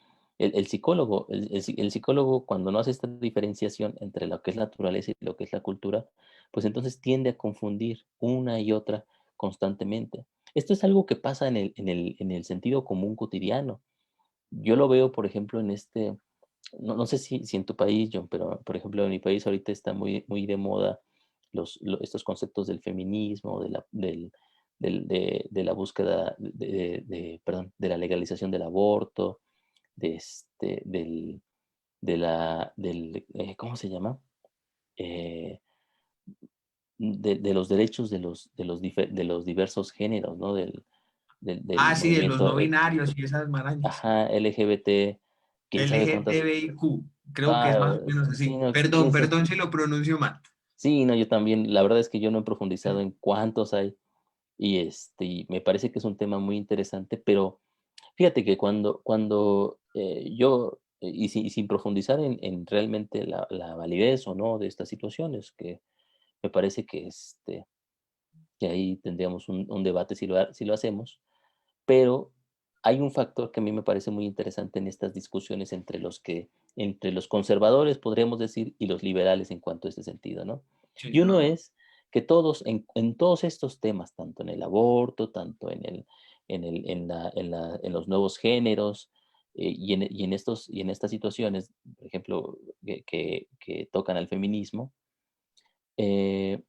psicólogo, cuando no hace esta diferenciación entre lo que es la naturaleza y lo que es la cultura, pues entonces tiende a confundir una y otra constantemente. Esto es algo que pasa en el sentido común cotidiano. Yo lo veo, por ejemplo, no sé si en tu país, John, pero por ejemplo en mi país ahorita está muy de moda estos conceptos del feminismo, de la búsqueda perdón, de la legalización del aborto, de este, ¿cómo se llama? Eh, de los derechos de los diversos géneros, ¿no? Del Ah, sí, de los movimiento, no binarios y esas marañas. ajá, LGBT, quién sabe cuántas. LGTBIQ, creo que es Ah, más o menos sí, así. no, Perdón, perdón si lo pronuncio mal. sí, no, yo también, la verdad es que yo no he profundizado en cuántos hay y me parece que es un tema muy interesante, pero fíjate que cuando y sin profundizar en realmente la validez o no de estas situaciones, que Me parece que ahí tendríamos un debate si lo hacemos, pero hay un factor que a mí me parece muy interesante en estas discusiones entre los conservadores, podríamos decir, y los liberales en cuanto a este sentido, ¿no? Y Sí, uno es que todos, en todos estos temas, tanto en el aborto, tanto en los nuevos géneros, y en estas situaciones, por ejemplo, que tocan al feminismo, eh,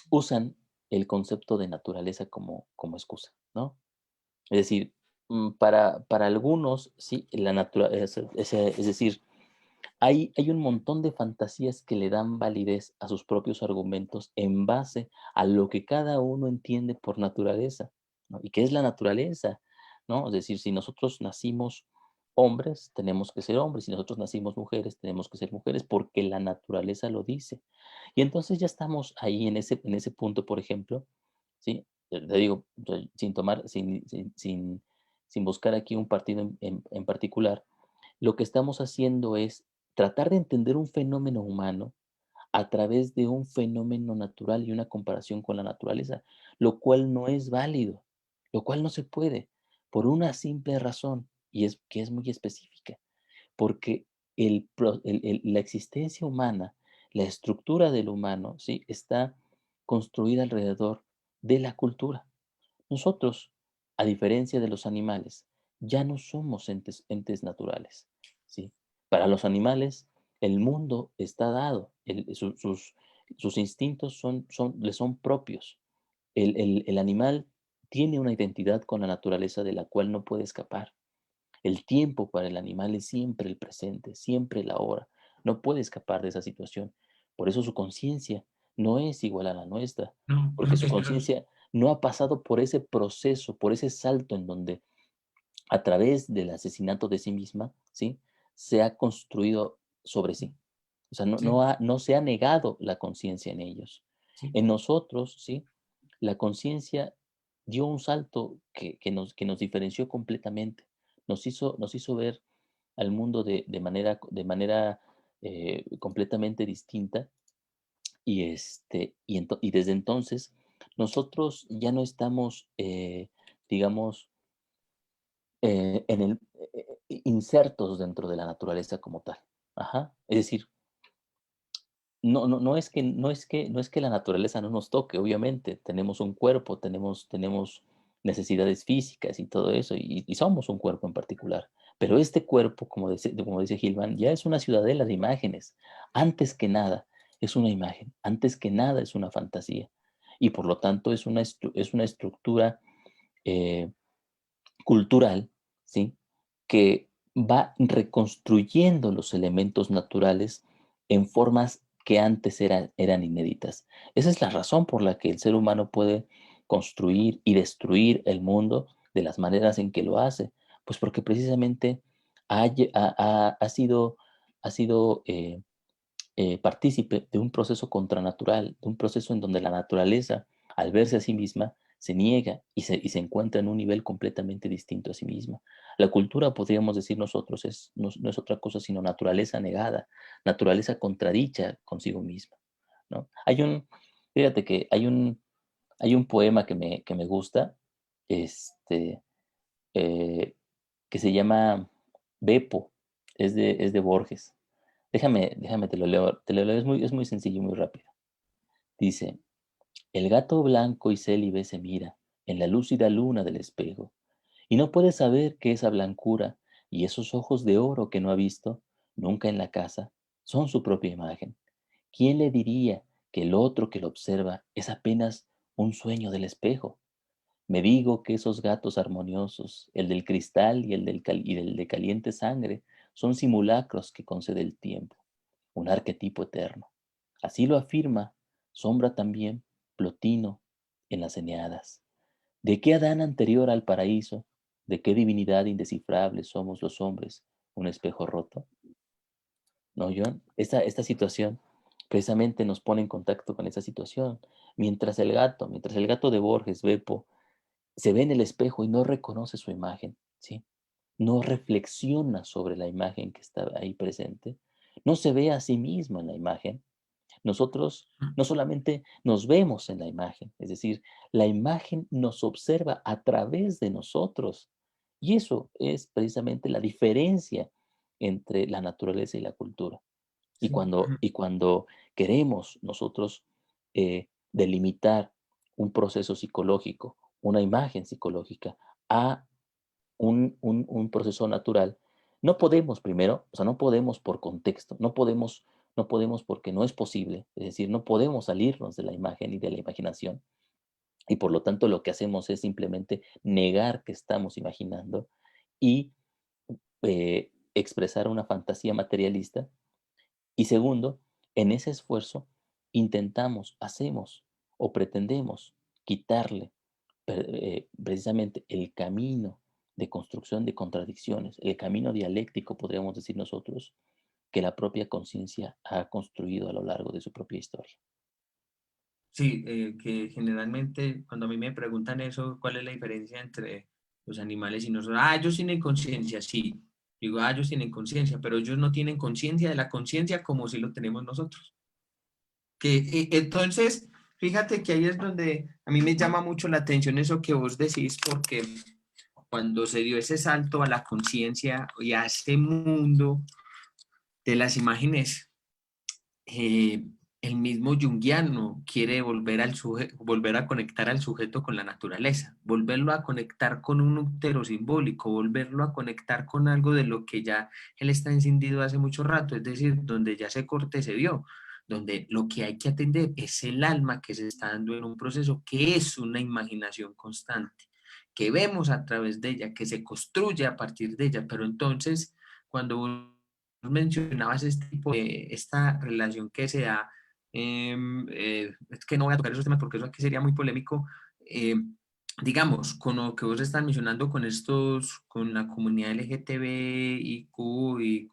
usan el concepto de naturaleza como excusa, ¿no? Es decir, para algunos, sí, la naturaleza, es decir, hay un montón de fantasías que le dan validez a sus propios argumentos en base a lo que cada uno entiende por naturaleza, ¿no? ¿Y qué es la naturaleza? ¿No? Es decir, si nosotros nacimos hombres, tenemos que ser hombres, si nosotros nacimos mujeres, tenemos que ser mujeres, porque la naturaleza lo dice. Y entonces ya estamos ahí en ese punto, por ejemplo, ¿sí? Te digo, sin tomar, sin buscar aquí un partido en particular, lo que estamos haciendo es tratar de entender un fenómeno humano a través de un fenómeno natural y una comparación con la naturaleza, lo cual no es válido, lo cual no se puede, por una simple razón, y es que es muy específica, porque la existencia humana, la estructura del humano, ¿sí? Está construida alrededor de la cultura. Nosotros, a diferencia de los animales, ya no somos entes naturales, ¿sí? Para los animales, el mundo está dado, sus instintos les son propios. El animal tiene una identidad con la naturaleza de la cual no puede escapar. El tiempo para el animal es siempre el presente, siempre la hora. No puede escapar de esa situación. Por eso su conciencia no es igual a la nuestra, no, porque su pero conciencia no ha pasado por ese proceso, por ese salto en donde a través del asesinato de sí misma, ¿sí? Se ha construido sobre sí. O sea, sí, no se ha negado la conciencia en ellos. sí, En nosotros, ¿sí? La conciencia dio un salto que nos diferenció completamente. Nos hizo ver al mundo de manera completamente distinta y desde entonces nosotros ya no estamos, digamos, insertos dentro de la naturaleza como tal. Ajá. Es decir, no es que la naturaleza no nos toque, obviamente, tenemos un cuerpo, tenemos necesidades físicas y todo eso, y somos un cuerpo en particular. Pero este cuerpo, como dice Gilman, ya es una ciudadela de imágenes. Antes que nada, es una imagen. Antes que nada, es una fantasía. Y por lo tanto, es una estructura eh, cultural, ¿sí? Que va reconstruyendo los elementos naturales en formas que antes eran inéditas. Esa es la razón por la que el ser humano puede construir y destruir el mundo de las maneras en que lo hace, pues porque precisamente ha sido partícipe de un proceso contranatural, de un proceso en donde la naturaleza, al verse a sí misma, se niega y se encuentra en un nivel completamente distinto a sí misma. La cultura, podríamos decir nosotros, no es otra cosa sino naturaleza negada, naturaleza contradicha consigo misma, ¿no? Fíjate que hay un poema que me gusta, este, eh, que se llama Beppo, es de Borges. Déjame te lo leo, es muy sencillo y muy rápido. Dice, el gato blanco y célibe se mira en la lúcida luna del espejo, y no puede saber que esa blancura y esos ojos de oro que no ha visto nunca en la casa son su propia imagen. ¿Quién le diría que el otro que lo observa es apenas un sueño del espejo? Me digo que esos gatos armoniosos, el del cristal y el de caliente sangre, son simulacros que concede el tiempo, un arquetipo eterno. Así lo afirma, sombra también, Plotino en las Eneadas. ¿De qué Adán anterior al paraíso, de qué divinidad indescifrable somos los hombres, un espejo roto? ¿No, John? Esta situación precisamente nos pone en contacto con esa situación. Mientras el gato de Borges, Beppo, se ve en el espejo y no reconoce su imagen, ¿sí? No reflexiona sobre la imagen que está ahí presente, no se ve a sí mismo en la imagen, Nosotros no solamente nos vemos en la imagen, es decir, la imagen nos observa a través de nosotros. Y eso es precisamente la diferencia entre la naturaleza y la cultura. Sí. Y cuando queremos nosotros delimitar un proceso psicológico, una imagen psicológica, a un proceso natural, no podemos primero, o sea, no podemos por contexto, no podemos porque no es posible, es decir, no podemos salirnos de la imagen y de la imaginación, y por lo tanto lo que hacemos es simplemente negar que estamos imaginando y expresar una fantasía materialista. Y segundo, en ese esfuerzo intentamos, hacemos o pretendemos quitarle precisamente el camino de construcción de contradicciones, el camino dialéctico, podríamos decir nosotros, que la propia conciencia ha construido a lo largo de su propia historia. Sí, que generalmente cuando a mí me preguntan eso, ¿cuál es la diferencia entre los animales y nosotros? Ah, ellos tienen conciencia, sí. Digo, ah, ellos tienen conciencia, pero ellos no tienen conciencia de la conciencia como si lo tenemos nosotros. Entonces, fíjate que ahí es donde a mí me llama mucho la atención eso que vos decís, porque cuando se dio ese salto a la conciencia y a este mundo de las imágenes, eh, el mismo Jungiano quiere volver a conectar al sujeto con la naturaleza, volverlo a conectar con un útero simbólico, volverlo a conectar con algo de lo que ya él está encendido hace mucho rato, es decir, donde ya ese corte se dio, donde lo que hay que atender es el alma que se está dando en un proceso que es una imaginación constante, que vemos a través de ella, que se construye a partir de ella, pero entonces cuando mencionabas este tipo de, esta relación que se da, es que no voy a tocar esos temas porque eso aquí sería muy polémico, digamos, con lo que vos estás mencionando con estos, con la comunidad LGTBIQ y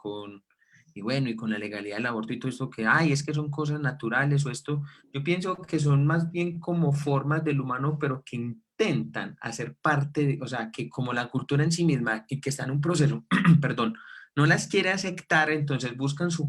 bueno, y con la legalidad del aborto y todo esto que, ay, es que son cosas naturales o esto, yo pienso que son más bien como formas del humano, pero que intentan hacer parte, o sea, que como la cultura en sí misma y que está en un proceso, perdón, no las quiere aceptar, entonces buscan su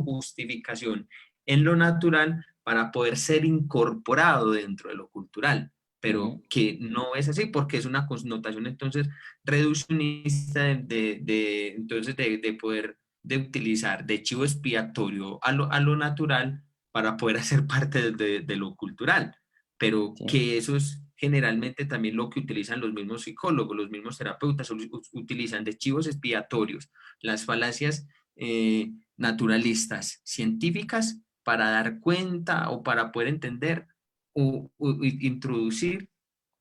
justificación en lo natural para poder ser incorporado dentro de lo cultural, Ujú. pero que no es así porque es una connotación entonces reduccionista entonces de poder de utilizar de chivo expiatorio a lo natural para poder hacer parte de lo cultural, pero Sí, que eso es generalmente también lo que utilizan los mismos psicólogos, los mismos terapeutas, utilizan de chivos expiatorios las falacias naturalistas, científicas, para dar cuenta o para poder entender o introducir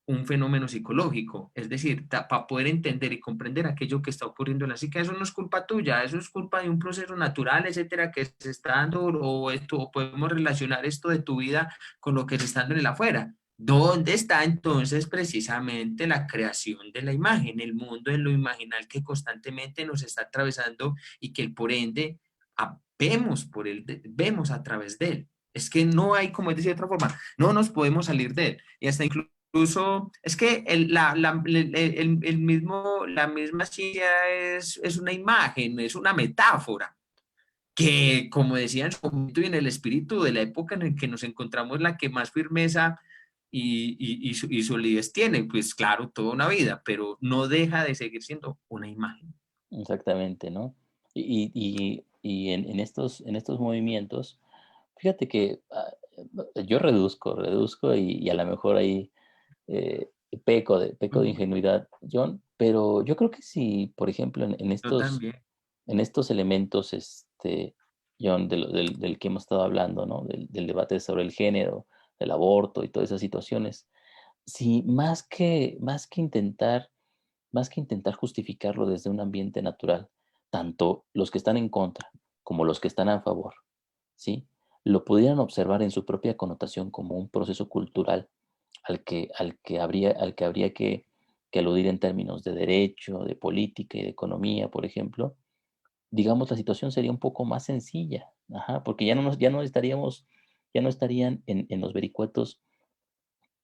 un fenómeno psicológico, es decir, para poder entender y comprender aquello que está ocurriendo en la psique. Eso no es culpa tuya, eso es culpa de un proceso natural, etcétera, que se está dando, o esto, o podemos relacionar esto de tu vida con lo que se está dando en el afuera. ¿Dónde está entonces precisamente la creación de la imagen, el mundo de lo imaginal que constantemente nos está atravesando y que por ende vemos por él, vemos a través de él? Es que no hay, como es decir de otra forma, no nos podemos salir de él. Y hasta incluso, es que el mismo, la misma ciencia es una imagen, es una metáfora, que como decía en su momento y en el espíritu de la época en la que nos encontramos, la que más firmeza y solidez tiene, pues claro, toda una vida, pero no deja de seguir siendo una imagen. exactamente, ¿no? Y en estos movimientos, fíjate que yo reduzco y a lo mejor ahí eh, peco de ingenuidad, John, pero yo creo que si, por ejemplo, Yo también. en estos elementos, John, del que hemos estado hablando, ¿no? Del debate sobre el género, del aborto y todas esas situaciones, si más que intentar justificarlo desde un ambiente natural, tanto los que están en contra como los que están a favor, ¿sí? Lo pudieran observar en su propia connotación como un proceso cultural al que habría que aludir en términos de derecho, de política y de economía, por ejemplo, digamos, la situación sería un poco más sencilla, ajá, porque ya no estarían en los vericuetos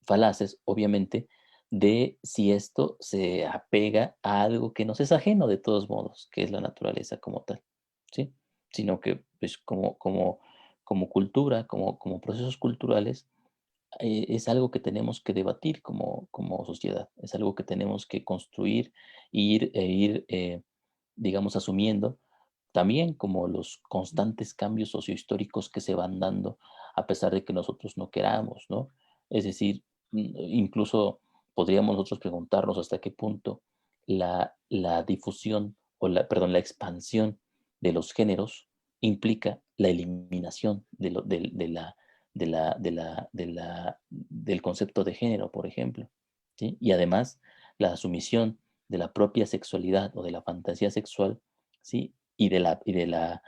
falaces, obviamente, de si esto se apega a algo que nos es ajeno de todos modos, que es la naturaleza como tal, ¿sí? Sino que, pues, como cultura, como procesos culturales, es algo que tenemos que debatir como sociedad, es algo que tenemos que construir ir, digamos, asumiendo, también como los constantes cambios sociohistóricos que se van dando a pesar de que nosotros no queramos, ¿no? Es decir, incluso podríamos nosotros preguntarnos hasta qué punto la difusión perdón, la expansión de los géneros implica la eliminación del concepto de género, por ejemplo, ¿sí? Y además la sumisión de la propia sexualidad o de la fantasía sexual, ¿sí? Y de la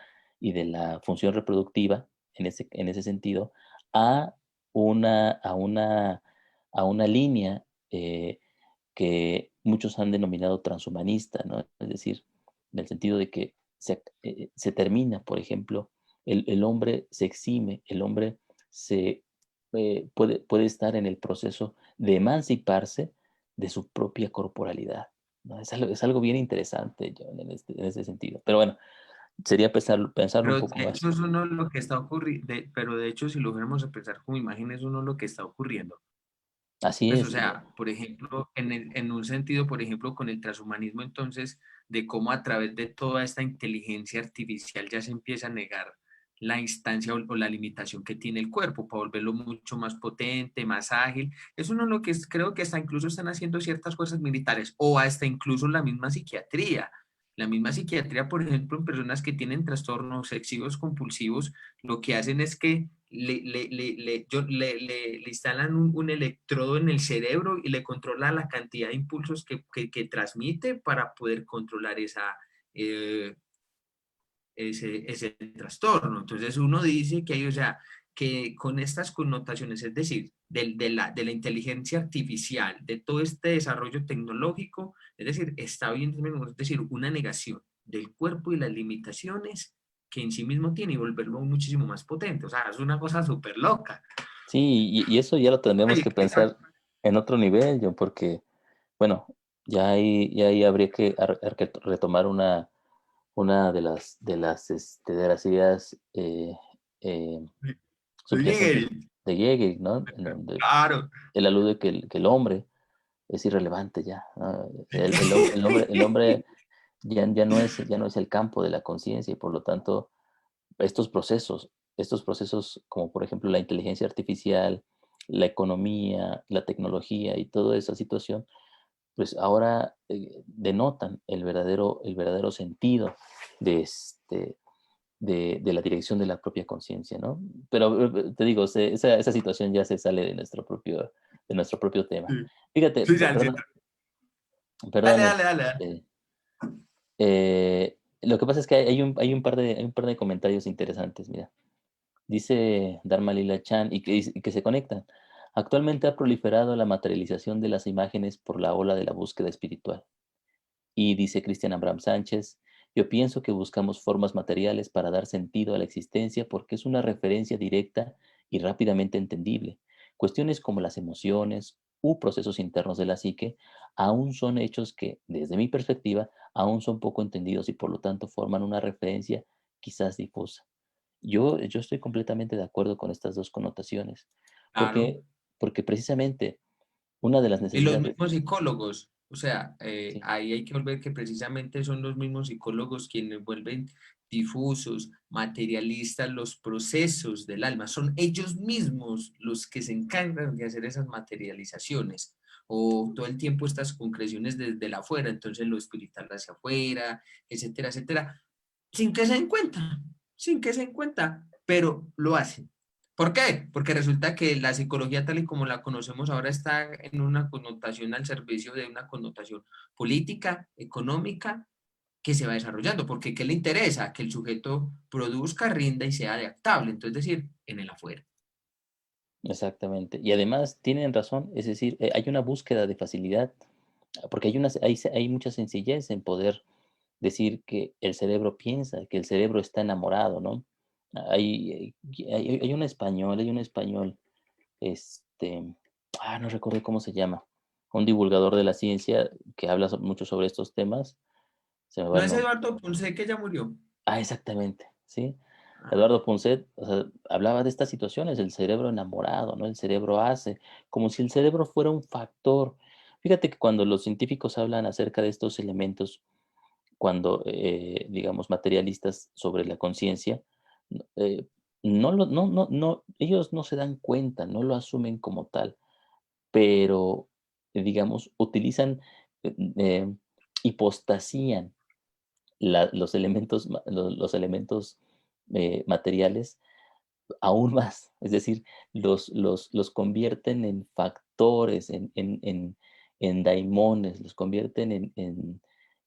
función reproductiva, en ese sentido, a una, a una, a una línea que muchos han denominado transhumanista, ¿no? Es decir, en el sentido de que se termina, por ejemplo, el hombre se exime, el hombre puede estar en el proceso de emanciparse de su propia corporalidad, ¿no? Es algo bien interesante, John, en ese sentido. Pero bueno, sería pensarlo un Pero poco de más. hecho eso no es lo que está ocurriendo, pero de hecho si lo fuéramos a pensar como imagen, eso no es lo que está ocurriendo. Así Pues, o es. sea, por ejemplo, en un sentido, por ejemplo, con el transhumanismo, entonces, de cómo a través de toda esta inteligencia artificial ya se empieza a negar la instancia o la limitación que tiene el cuerpo para volverlo mucho más potente, más ágil. Eso no es lo que creo que hasta incluso están haciendo ciertas fuerzas militares o hasta incluso la misma psiquiatría. La misma psiquiatría, por ejemplo, en personas que tienen trastornos obsesivos compulsivos, lo que hacen es que le instalan un electrodo en el cerebro y le controla la cantidad de impulsos que transmite para poder controlar eh, ese trastorno. Entonces uno dice que hay, o sea, que con estas connotaciones, es decir, de la inteligencia artificial, de todo este desarrollo tecnológico, es decir, está bien, es decir, una negación del cuerpo y las limitaciones que en sí mismo tiene y volverlo muchísimo más potente. O sea, es una cosa súper loca. Sí, y eso ya lo tendremos Oye, que pensar en otro nivel, John, porque, bueno, ya ahí habría que retomar una de las ideas eh, Llegué. subyacentes de Hegel, ¿no? En donde Claro. él alude que el hombre es irrelevante ya, ¿no? El hombre ya no es el campo de la conciencia y por lo tanto estos procesos como por ejemplo la inteligencia artificial, la economía, la tecnología y toda esa situación, pues ahora denotan el verdadero sentido de, de la dirección de la propia conciencia, ¿no? Pero te digo, esa situación ya se sale de nuestro propio tema. Sí, Fíjate, sí, ya, sí. Dale, perdón, dale, dale, dale. lo que pasa es que hay un par de comentarios interesantes, mira. Dice Dharma Lila Chan y que se conectan. Actualmente ha proliferado la materialización de las imágenes por la ola de la búsqueda espiritual. Y dice Cristian Abraham Sánchez, yo pienso que buscamos formas materiales para dar sentido a la existencia porque es una referencia directa y rápidamente entendible. Cuestiones como las emociones u procesos internos de la psique aún son hechos que, desde mi perspectiva, aún son poco entendidos y por lo tanto forman una referencia quizás difusa. Yo estoy completamente de acuerdo con estas dos connotaciones, Claro. porque precisamente una de las Y los necesidades, mismos psicólogos, o sea, sí, ahí hay que volver que precisamente son los mismos psicólogos quienes vuelven difusos, materialistas los procesos del alma. Son ellos mismos los que se encargan de hacer esas materializaciones. O todo el tiempo estas concreciones desde el afuera, entonces lo espiritual hacia afuera, etcétera, etcétera, sin que se den cuenta, sin que se den cuenta, pero lo hacen. ¿Por qué? Porque resulta que la psicología tal y como la conocemos ahora está en una connotación al servicio de una connotación política, económica, que se va desarrollando. Porque ¿qué le interesa? Que el sujeto produzca, rinda y sea adaptable. Entonces, es decir, en el afuera. exactamente. Y además tienen razón, es decir, hay una búsqueda de facilidad, porque hay mucha sencillez en poder decir que el cerebro piensa, que el cerebro está enamorado, ¿no? Hay un español, no recuerdo cómo se llama, un divulgador de la ciencia que habla mucho sobre estos temas, se me va No el es nombre. Eduardo Ponce que ya murió. Exactamente, ¿sí? Eduardo Punset, o sea, hablaba de estas situaciones, el cerebro enamorado, ¿no? El cerebro hace, como si el cerebro fuera un factor. Fíjate que cuando los científicos hablan acerca de estos elementos, cuando, digamos, materialistas sobre la conciencia, no, ellos no se dan cuenta, no lo asumen como tal, pero, digamos, utilizan, eh, eh, hipostasían los elementos, los elementos materiales aún más, es decir, los convierten en factores, en daimones, los convierten en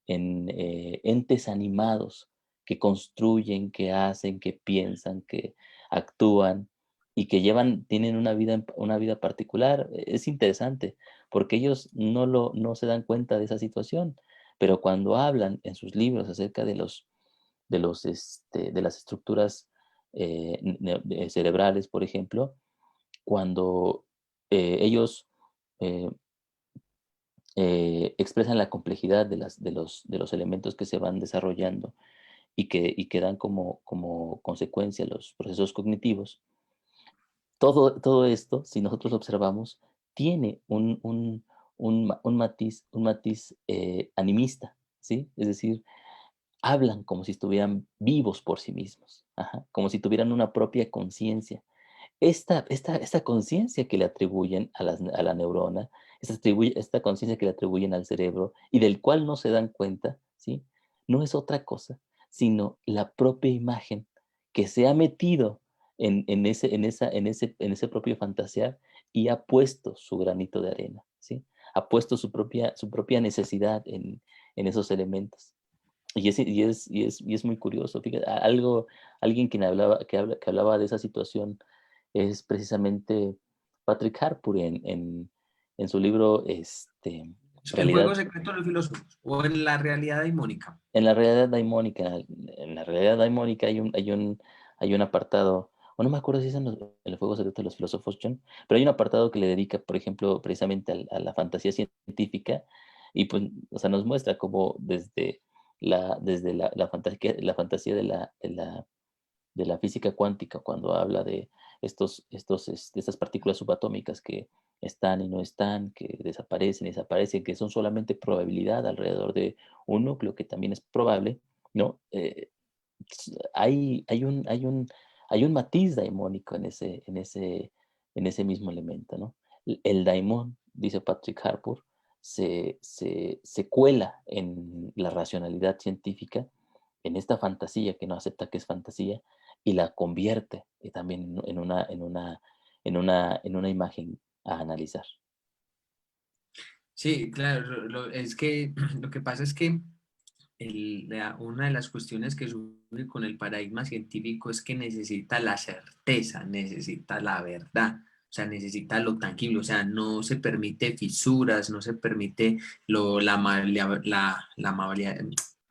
entes animados que construyen, que hacen, que piensan, que actúan y que tienen una vida particular. Es interesante, porque ellos no se dan cuenta de esa situación, pero cuando hablan en sus libros acerca de las estructuras cerebrales, por ejemplo, cuando ellos eh, expresan la complejidad de los elementos que se van desarrollando y que dan como consecuencia los procesos cognitivos, todo esto, si nosotros lo observamos, tiene un matiz animista, ¿sí? Es decir, hablan como si estuvieran vivos por sí mismos, ajá, como si tuvieran una propia conciencia. Esta conciencia que le atribuyen a la neurona, esta conciencia que le atribuyen al cerebro y del cual no se dan cuenta, ¿sí? No es otra cosa, sino la propia imagen que se ha metido en ese propio fantasear y ha puesto su granito de arena, ¿sí? Ha puesto su propia necesidad en esos elementos. Y es muy curioso. Fíjate, alguien que hablaba de esa situación es precisamente Patrick Harpur en su libro El juego Realidad, secreto de los filósofos o en la realidad daimónica. en la realidad daimónica. En la realidad daimónica hay un apartado, o no me acuerdo si es en el juego secreto de los filósofos, John, pero hay un apartado que le dedica, por ejemplo, precisamente a la fantasía científica y pues, o sea, nos muestra cómo desde la fantasía de la física cuántica, cuando habla de de estas partículas subatómicas que están y no están, que desaparecen y desaparecen, que son solamente probabilidad alrededor de un núcleo que también es probable, ¿no? Hay un matiz daimónico en ese mismo elemento, ¿no? El daimón, dice Patrick Harpur, se cuela en la racionalidad científica, en esta fantasía que no acepta que es fantasía, y la convierte también en una imagen a analizar. Sí, claro, es que lo que pasa es que una de las cuestiones que surge con el paradigma científico es que necesita la certeza, necesita la verdad, o sea, necesita lo tangible, o sea, no se permite fisuras, no se permite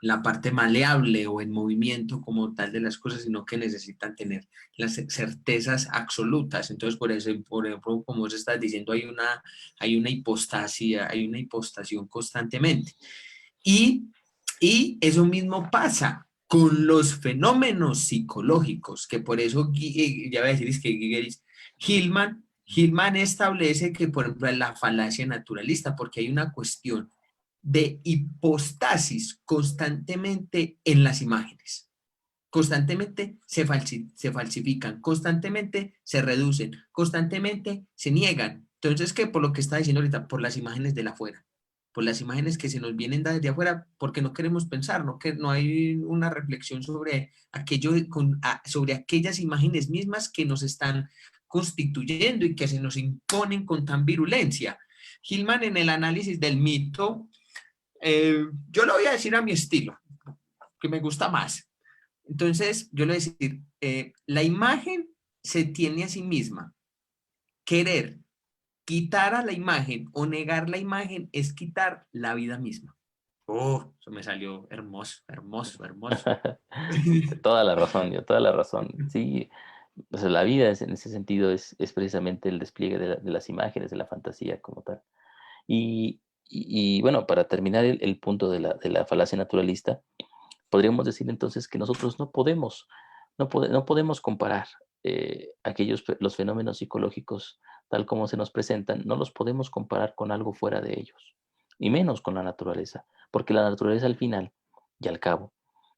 la parte maleable o en movimiento como tal de las cosas, sino que necesitan tener las certezas absolutas. Entonces, por ejemplo, como vos estás diciendo, hay una hipostasia, hay una hipostación constantemente. Y y eso mismo pasa con los fenómenos psicológicos, que por eso, ya voy a decir, es que Hillman establece que, por ejemplo, la falacia naturalista, porque hay una cuestión de hipostasis constantemente en las imágenes. Constantemente se falsifican, constantemente se reducen, constantemente se niegan. Entonces, ¿qué? Por lo que está diciendo ahorita, por las imágenes de la afuera, por las imágenes que se nos vienen desde afuera, porque no queremos pensar, no hay una reflexión sobre sobre aquellas imágenes mismas que nos están constituyendo y que se nos imponen con tan virulencia. Hillman en el análisis del mito, yo lo voy a decir a mi estilo, que me gusta más. Entonces, yo le voy a decir, la imagen se tiene a sí misma. Querer quitar a la imagen o negar la imagen es quitar la vida misma. Oh, eso me salió hermoso, hermoso, hermoso. Toda la razón, yo, toda la razón. Sí, o sea, la vida en ese sentido es precisamente el despliegue de las imágenes, de la fantasía como tal. Bueno, para terminar el punto de la falacia naturalista, podríamos decir entonces que nosotros no podemos no podemos comparar los fenómenos psicológicos tal como se nos presentan, no los podemos comparar con algo fuera de ellos, y menos con la naturaleza, porque la naturaleza al final y al cabo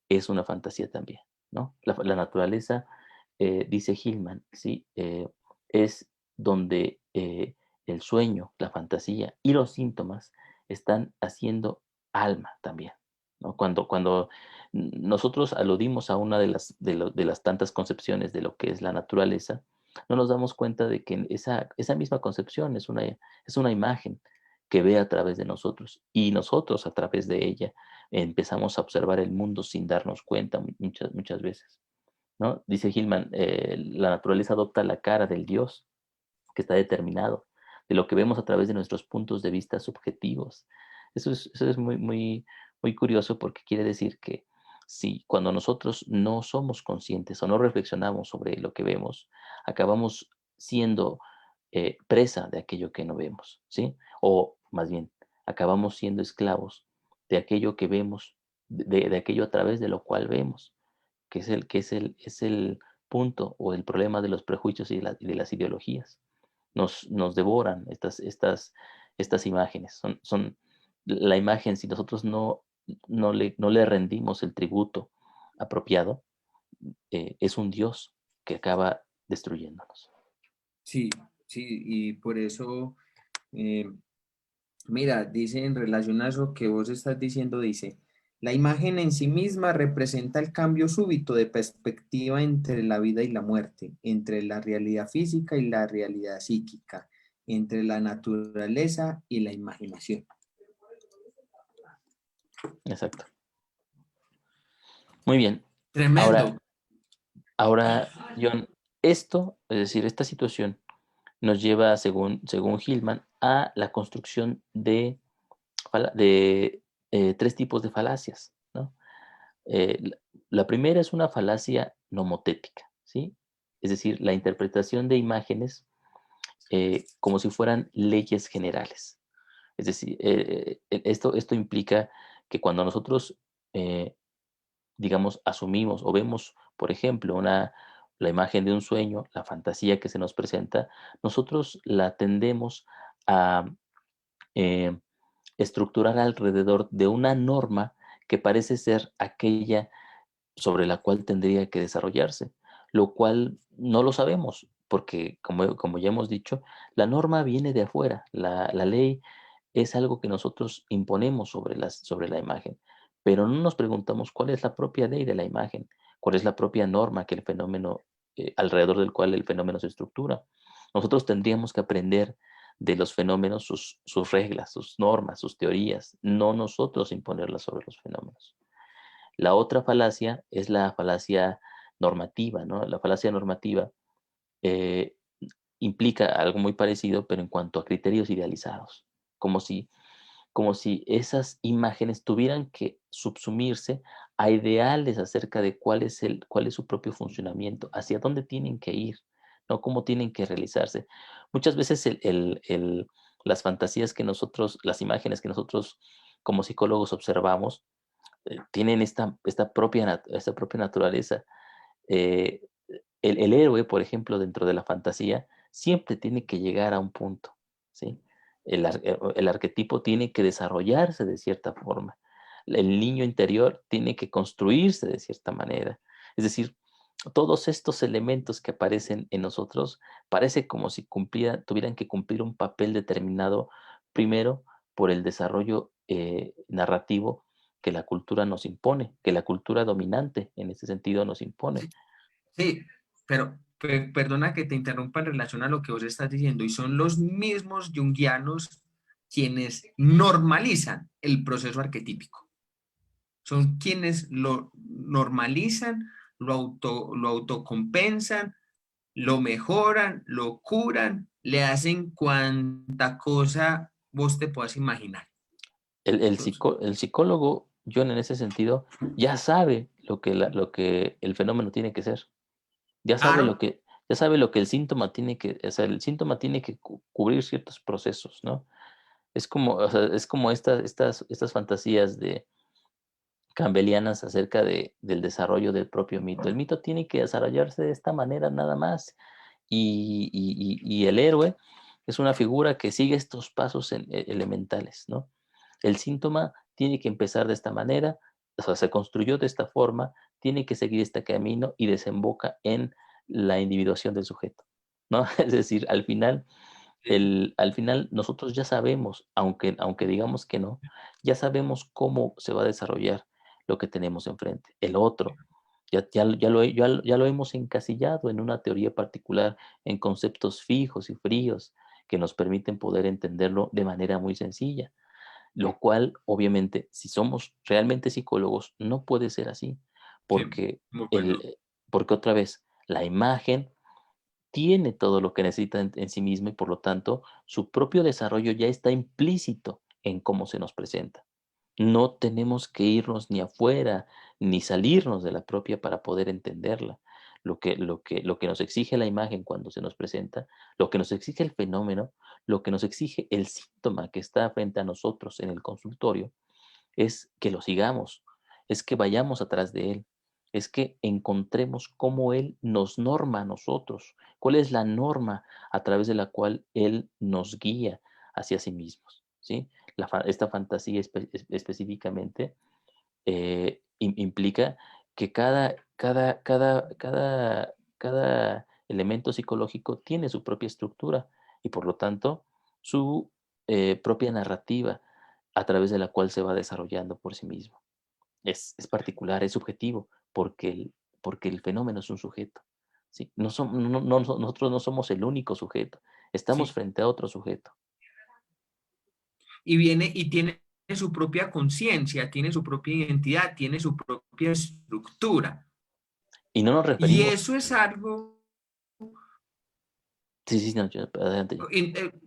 es una fantasía también, ¿no? La naturaleza, dice Hillman, ¿sí? Es donde el sueño, la fantasía y los síntomas están haciendo alma también, ¿no? Cuando nosotros aludimos a una de las tantas concepciones de lo que es la naturaleza, no nos damos cuenta de que esa misma concepción es una imagen que ve a través de nosotros y nosotros a través de ella empezamos a observar el mundo sin darnos cuenta muchas veces, ¿no? Dice Hillman, la naturaleza adopta la cara del Dios que está determinado, de lo que vemos a través de nuestros puntos de vista subjetivos. Eso es muy curioso porque quiere decir que si cuando nosotros no somos conscientes o no reflexionamos sobre lo que vemos, acabamos siendo presa de aquello que no vemos, ¿sí? O más bien, acabamos siendo esclavos de aquello que vemos, de aquello a través de lo cual vemos, es el punto o el problema de los prejuicios y de las ideologías. Nos devoran estas imágenes. Son la imagen, si nosotros no le rendimos el tributo apropiado, es un Dios que acaba destruyéndonos. Sí, sí, y por eso, eh, mira, dice en relación a eso que vos estás diciendo, dice, la imagen en sí misma representa el cambio súbito de perspectiva entre la vida y la muerte, entre la realidad física y la realidad psíquica, entre la naturaleza y la imaginación. Exacto. Muy bien. Tremendo. Ahora, John, esto, es decir, esta situación nos lleva, según Hillman, a la construcción de tres tipos de falacias, ¿no? La primera es una falacia nomotética, ¿sí? Es decir, la interpretación de imágenes como si fueran leyes generales. Es decir, esto implica que cuando nosotros, eh, digamos, asumimos o vemos, por ejemplo, la imagen de un sueño, la fantasía que se nos presenta, nosotros la tendemos a eh, estructurar alrededor de una norma que parece ser aquella sobre la cual tendría que desarrollarse, lo cual no lo sabemos, porque como ya hemos dicho, la norma viene de afuera, la ley es algo que nosotros imponemos sobre la imagen, pero no nos preguntamos cuál es la propia ley de la imagen, cuál es la propia norma que el fenómeno, alrededor del cual el fenómeno se estructura. Nosotros tendríamos que aprender de los fenómenos sus reglas, sus normas, sus teorías, no nosotros imponerlas sobre los fenómenos. La otra falacia es la falacia normativa, ¿no? La falacia normativa eh, implica algo muy parecido, pero en cuanto a criterios idealizados, como si, como si esas imágenes tuvieran que subsumirse a ideales acerca de cuál es su propio funcionamiento, hacia dónde tienen que ir, ¿no? Cómo tienen que realizarse. Muchas veces las fantasías que nosotros, las imágenes que nosotros como psicólogos observamos, tienen esta propia naturaleza. Eh, el héroe, por ejemplo, dentro de la fantasía, siempre tiene que llegar a un punto, ¿sí? El arquetipo tiene que desarrollarse de cierta forma. El niño interior tiene que construirse de cierta manera. Es decir, todos estos elementos que aparecen en nosotros parece como si tuvieran que cumplir un papel determinado primero por el desarrollo narrativo que la cultura nos impone, que la cultura dominante en ese sentido nos impone. Sí, pero perdona que te interrumpa en relación a lo que vos estás diciendo, y son los mismos junguianos quienes normalizan el proceso arquetípico. Son quienes lo normalizan, lo autocompensan, lo mejoran, lo curan, le hacen cuanta cosa vos te puedas imaginar. El psicólogo, John, en ese sentido, ya sabe lo que el fenómeno tiene que ser. Ya sabe Claro, ya sabe lo que el síntoma tiene que, o sea, el síntoma tiene que cubrir ciertos procesos, ¿no? Es como, o sea, es como estas fantasías campbellianas acerca del desarrollo del propio mito. El mito tiene que desarrollarse de esta manera nada más. Y el héroe es una figura que sigue estos pasos elementales, ¿no? El síntoma tiene que empezar de esta manera, o sea, se construyó de esta forma, tiene que seguir este camino y desemboca en la individuación del sujeto, ¿no? Es decir, al final nosotros ya sabemos, aunque digamos que no, ya sabemos cómo se va a desarrollar lo que tenemos enfrente. El otro, ya lo hemos encasillado en una teoría particular, en conceptos fijos y fríos que nos permiten poder entenderlo de manera muy sencilla, lo cual obviamente si somos realmente psicólogos no puede ser así, Sí, porque, muy bueno. porque otra vez, la imagen tiene todo lo que necesita en sí misma y por lo tanto su propio desarrollo ya está implícito en cómo se nos presenta. No tenemos que irnos ni afuera ni salirnos de la propia para poder entenderla. Lo que nos exige la imagen cuando se nos presenta, lo que nos exige el fenómeno, lo que nos exige el síntoma que está frente a nosotros en el consultorio, es que lo sigamos, es que vayamos atrás de él, es que encontremos cómo él nos norma a nosotros, cuál es la norma a través de la cual él nos guía hacia sí mismos, ¿sí? Esta fantasía específicamente implica que cada elemento psicológico tiene su propia estructura y por lo tanto su propia narrativa a través de la cual se va desarrollando por sí mismo. Es particular, es subjetivo, porque el fenómeno es un sujeto. ¿Sí? Nosotros no somos el único sujeto, estamos Sí. frente a otro sujeto. Y viene y tiene su propia conciencia, tiene su propia identidad, tiene su propia estructura. Y no nos Y referimos, eso es algo. sí, sí, no, adelante.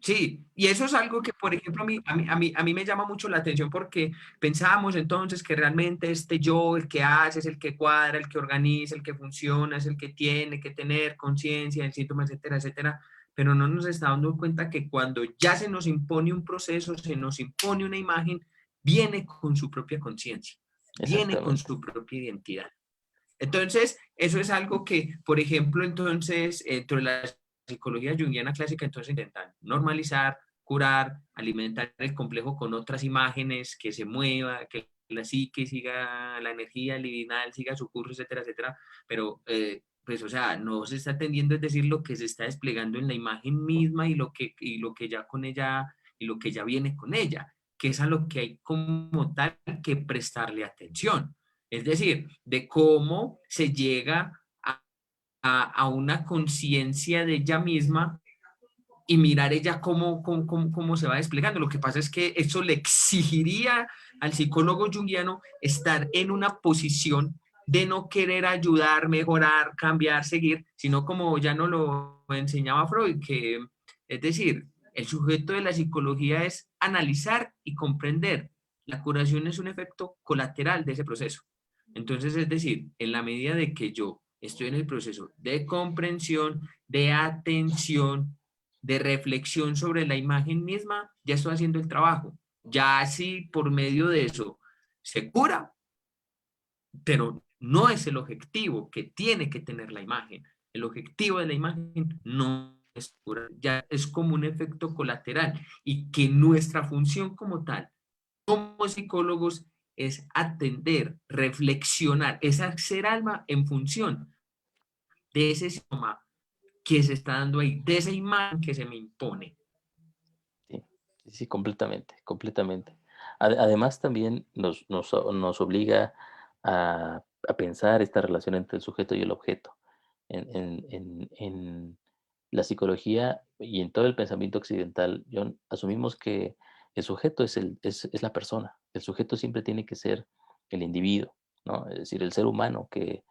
Sí, y eso es algo que, por ejemplo, a mí me llama mucho la atención porque pensábamos entonces que realmente este yo, el que hace, es el que cuadra, el que organiza, el que funciona, es el que tiene que tener conciencia del síntoma, etcétera, etcétera, pero no nos está dando cuenta que cuando ya se nos impone un proceso, se nos impone una imagen, viene con su propia conciencia, viene con Exactamente. su propia identidad. Entonces, eso es algo que, por ejemplo, entonces, dentro de la psicología junguiana clásica, entonces intentan normalizar, curar, alimentar el complejo con otras imágenes, que se mueva, que la psique siga, la energía libidinal siga su curso, etcétera, etcétera, pero pues, o sea, no se está atendiendo, es decir, lo que se está desplegando en la imagen misma y lo que ya con ella, y lo que ya viene con ella, que es a lo que hay como tal que prestarle atención. Es decir, de cómo se llega a una conciencia de ella misma y mirar ella cómo se va desplegando. Lo que pasa es que eso le exigiría al psicólogo junguiano estar en una posición de no querer ayudar, mejorar, cambiar, seguir, sino como ya no lo enseñaba Freud, que es decir, el sujeto de la psicología es analizar y comprender. La curación es un efecto colateral de ese proceso. Entonces, es decir, en la medida de que yo estoy en el proceso de comprensión, de atención, de reflexión sobre la imagen misma, ya estoy haciendo el trabajo. Ya si por medio de eso se cura, pero no es el objetivo que tiene que tener la imagen. El objetivo de la imagen no es curar, ya es como un efecto colateral y que nuestra función como tal, como psicólogos, es atender, reflexionar, es hacer alma en función de ese síntoma que se está dando ahí, de esa imagen que se me impone. Sí, sí, sí, completamente, completamente. Además, también nos obliga a pensar esta relación entre el sujeto y el objeto. En la psicología y en todo el pensamiento occidental, John, asumimos que el sujeto es la persona. El sujeto siempre tiene que ser el individuo, ¿no? Es decir, el ser humano que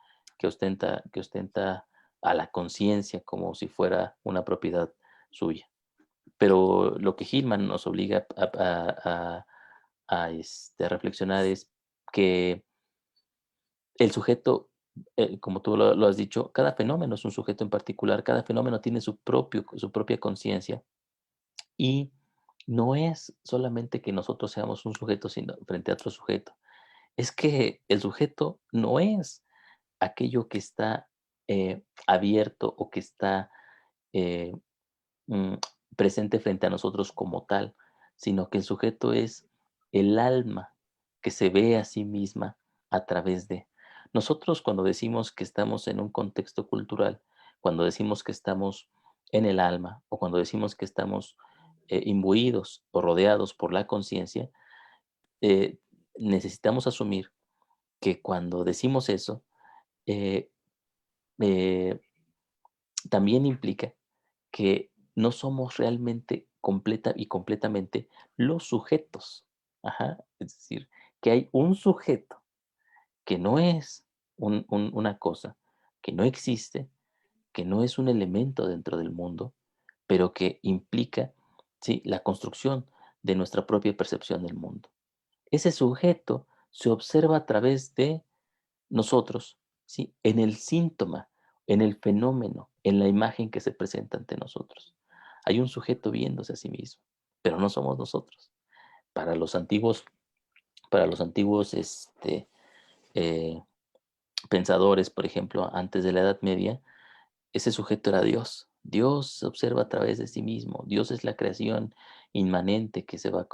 ostenta a la conciencia como si fuera una propiedad suya. Pero lo que Hillman nos obliga a reflexionar es que el sujeto, como tú lo has dicho, cada fenómeno es un sujeto en particular, cada fenómeno tiene su propia conciencia y no es solamente que nosotros seamos un sujeto frente a otro sujeto, es que el sujeto no es aquello que está abierto o que está eh, mm, presente frente a nosotros como tal, sino que el sujeto es el alma que se ve a sí misma a través de. Nosotros cuando decimos que estamos en un contexto cultural, cuando decimos que estamos en el alma o cuando decimos que estamos imbuidos o rodeados por la conciencia, eh, necesitamos asumir que cuando decimos eso, eh, eh, también implica que no somos realmente completa y completamente los sujetos. Ajá. Es decir, que hay un sujeto que no es una cosa, que no existe, que no es un elemento dentro del mundo, pero que implica, ¿sí?, la construcción de nuestra propia percepción del mundo. Ese sujeto se observa a través de nosotros, ¿sí?, en el síntoma, en el fenómeno, en la imagen que se presenta ante nosotros. Hay un sujeto viéndose a sí mismo, pero no somos nosotros. Para los antiguos, para los antiguos eh, pensadores, por ejemplo, antes de la Edad Media, ese sujeto era Dios. Dios se observa a través de sí mismo. Dios es la creación inmanente que se va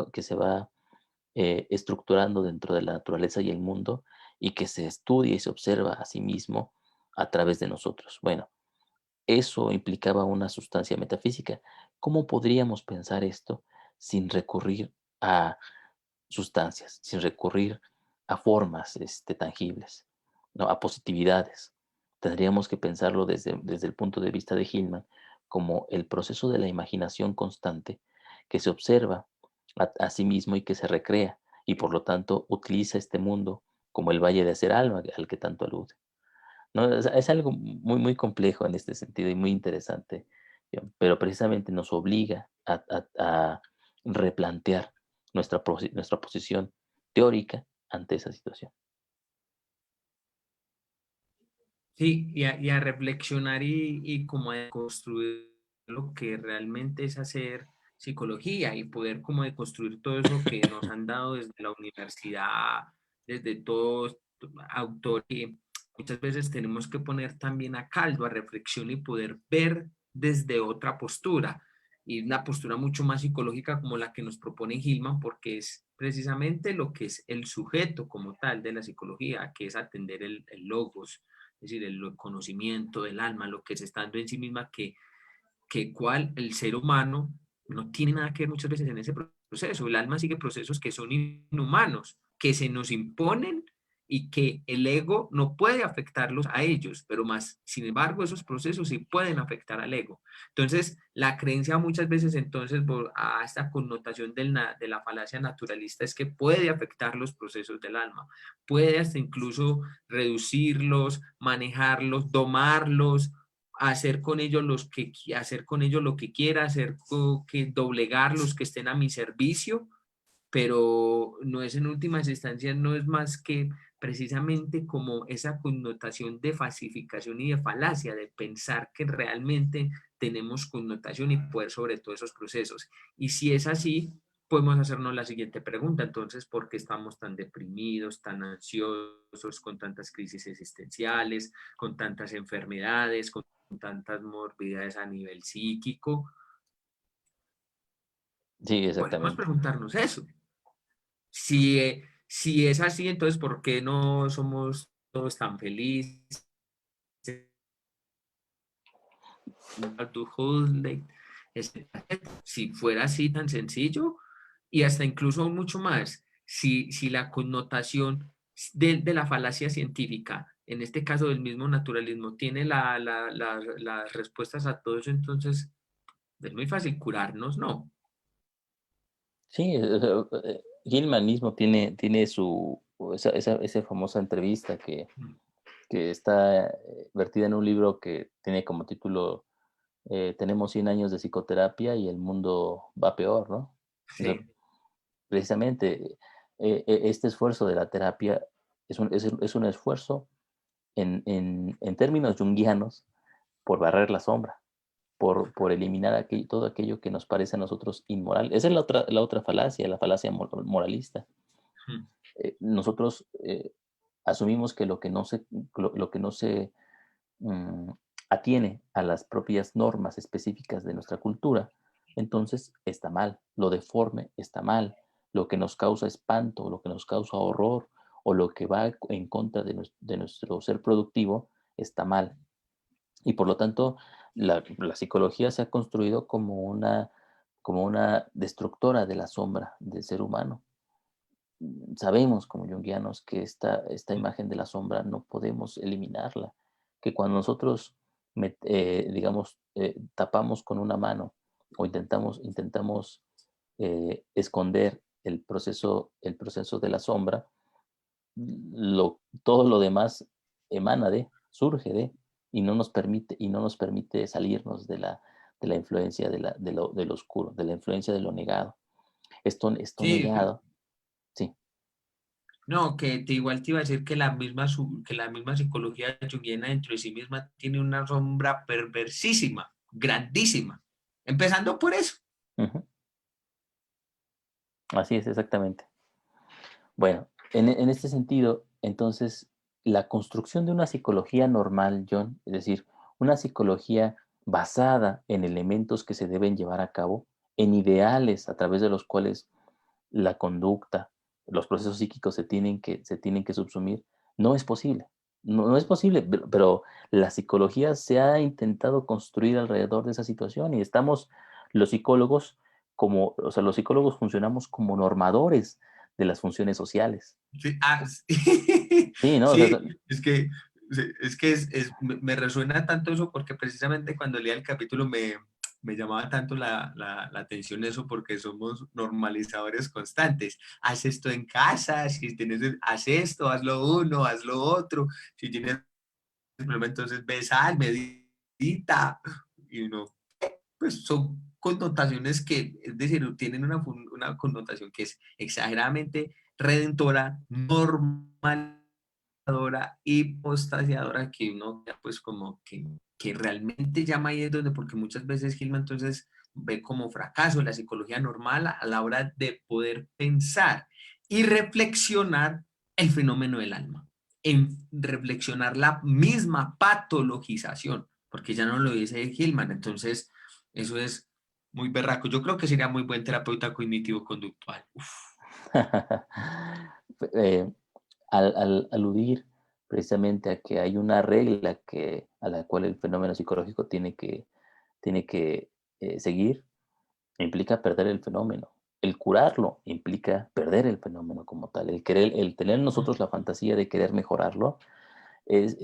estructurando dentro de la naturaleza y el mundo y que se estudia y se observa a sí mismo a través de nosotros. Bueno, eso implicaba una sustancia metafísica. ¿Cómo podríamos pensar esto sin recurrir a sustancias, sin recurrir a formas tangibles, ¿no?, a positividades? Tendríamos que pensarlo desde el punto de vista de Hillman como el proceso de la imaginación constante que se observa a sí mismo y que se recrea, y por lo tanto utiliza este mundo como el valle de Hacer Alma al que tanto alude. ¿No? Es algo muy, muy complejo en este sentido y muy interesante, pero precisamente nos obliga a replantear nuestra posición teórica ante esa situación. Sí, y a reflexionar y como a construir lo que realmente es hacer psicología y poder como de construir todo eso que nos han dado desde la universidad, desde todos autores que muchas veces tenemos que poner también a caldo, a reflexión y poder ver desde otra postura y una postura mucho más psicológica como la que nos propone Gilman, porque es precisamente lo que es el sujeto como tal de la psicología, que es atender el logos, es decir, el conocimiento del alma, lo que es estando en sí misma, que cual el ser humano no tiene nada que ver muchas veces en ese proceso. El alma sigue procesos que son inhumanos, que se nos imponen y que el ego no puede afectarlos a ellos, pero más, sin embargo, esos procesos sí pueden afectar al ego. Entonces, la creencia muchas veces entonces a esta connotación de la falacia naturalista es que puede afectar los procesos del alma, puede hasta incluso reducirlos, manejarlos, domarlos, hacer con ellos lo que quiera, que doblegarlos, que estén a mi servicio, pero no es en últimas instancias, no es más que precisamente como esa connotación de falsificación y de falacia, de pensar que realmente tenemos connotación y poder sobre todos esos procesos. Y si es así, podemos hacernos la siguiente pregunta, entonces, ¿por qué estamos tan deprimidos, tan ansiosos, con tantas crisis existenciales, con tantas enfermedades, con tantas morbidades a nivel psíquico? Sí, Podemos exactamente. preguntarnos eso. Si es así, entonces, ¿por qué no somos todos tan felices? Si fuera así tan sencillo, y hasta incluso mucho más, si la connotación de la falacia científica, en este caso del mismo naturalismo, tiene las respuestas a todo eso, entonces es muy fácil curarnos, ¿no? Sí, Gilman mismo tiene esa famosa entrevista que está vertida en un libro que tiene como título Tenemos 100 años de psicoterapia y el mundo va peor, ¿no? O sea, Sí. precisamente este esfuerzo de la terapia es un esfuerzo en términos junguianos por barrer la sombra, por eliminar todo aquello que nos parece a nosotros inmoral. Esa es la otra falacia, la falacia moralista. nosotros asumimos que lo que no se mm, atiene a las propias normas específicas de nuestra cultura, entonces está mal, lo deforme está mal, lo que nos causa espanto, lo que nos causa horror o lo que va en contra de nuestro ser productivo está mal. Y por lo tanto, la psicología se ha construido como una destructora de la sombra del ser humano. Sabemos como junguianos que esta imagen de la sombra no podemos eliminarla, que cuando nosotros, digamos, tapamos con una mano o intentamos esconder el proceso de la sombra, todo lo demás emana surge y no nos permite salirnos de la influencia de lo oscuro, de la influencia de lo negado. Esto Sí, negado, sí. no, que igual te iba a decir que que la misma psicología junguiana dentro de sí misma tiene una sombra perversísima, grandísima. Empezando por eso. Ujú. Así es, exactamente. Bueno, en este sentido, entonces, la construcción de una psicología normal, John, es decir, una psicología basada en elementos que se deben llevar a cabo, en ideales a través de los cuales la conducta, los procesos psíquicos se tienen que subsumir, no es posible. No es posible, pero la psicología se ha intentado construir alrededor de esa situación y estamos los psicólogos o sea, los psicólogos funcionamos como normadores de las funciones sociales. Sí, sí, Sí, ¿no? O sea, sí, es que, me resuena tanto eso porque precisamente cuando leía el capítulo me llamaba tanto la atención eso porque somos normalizadores constantes. Haz esto en casa, si tienes, haz esto, haz lo uno, haz lo otro. Si tienes problema, entonces ve, sal, medita. Y uno, pues son connotaciones que, es decir, tienen una connotación que es exageradamente redentora, normalizadora y postasiadora, que uno pues como que realmente llama ahí es donde, porque muchas veces Gilma entonces ve como fracaso la psicología normal a la hora de poder pensar y reflexionar el fenómeno del alma, en reflexionar la misma patologización, porque ya no lo dice Gilman, entonces eso es muy berraco. Yo creo que sería muy buen terapeuta cognitivo-conductual. eh, al aludir precisamente a que hay una regla a la cual el fenómeno psicológico tiene que seguir, implica perder el fenómeno. El curarlo implica perder el fenómeno como tal. El tener nosotros la fantasía de querer mejorarlo es,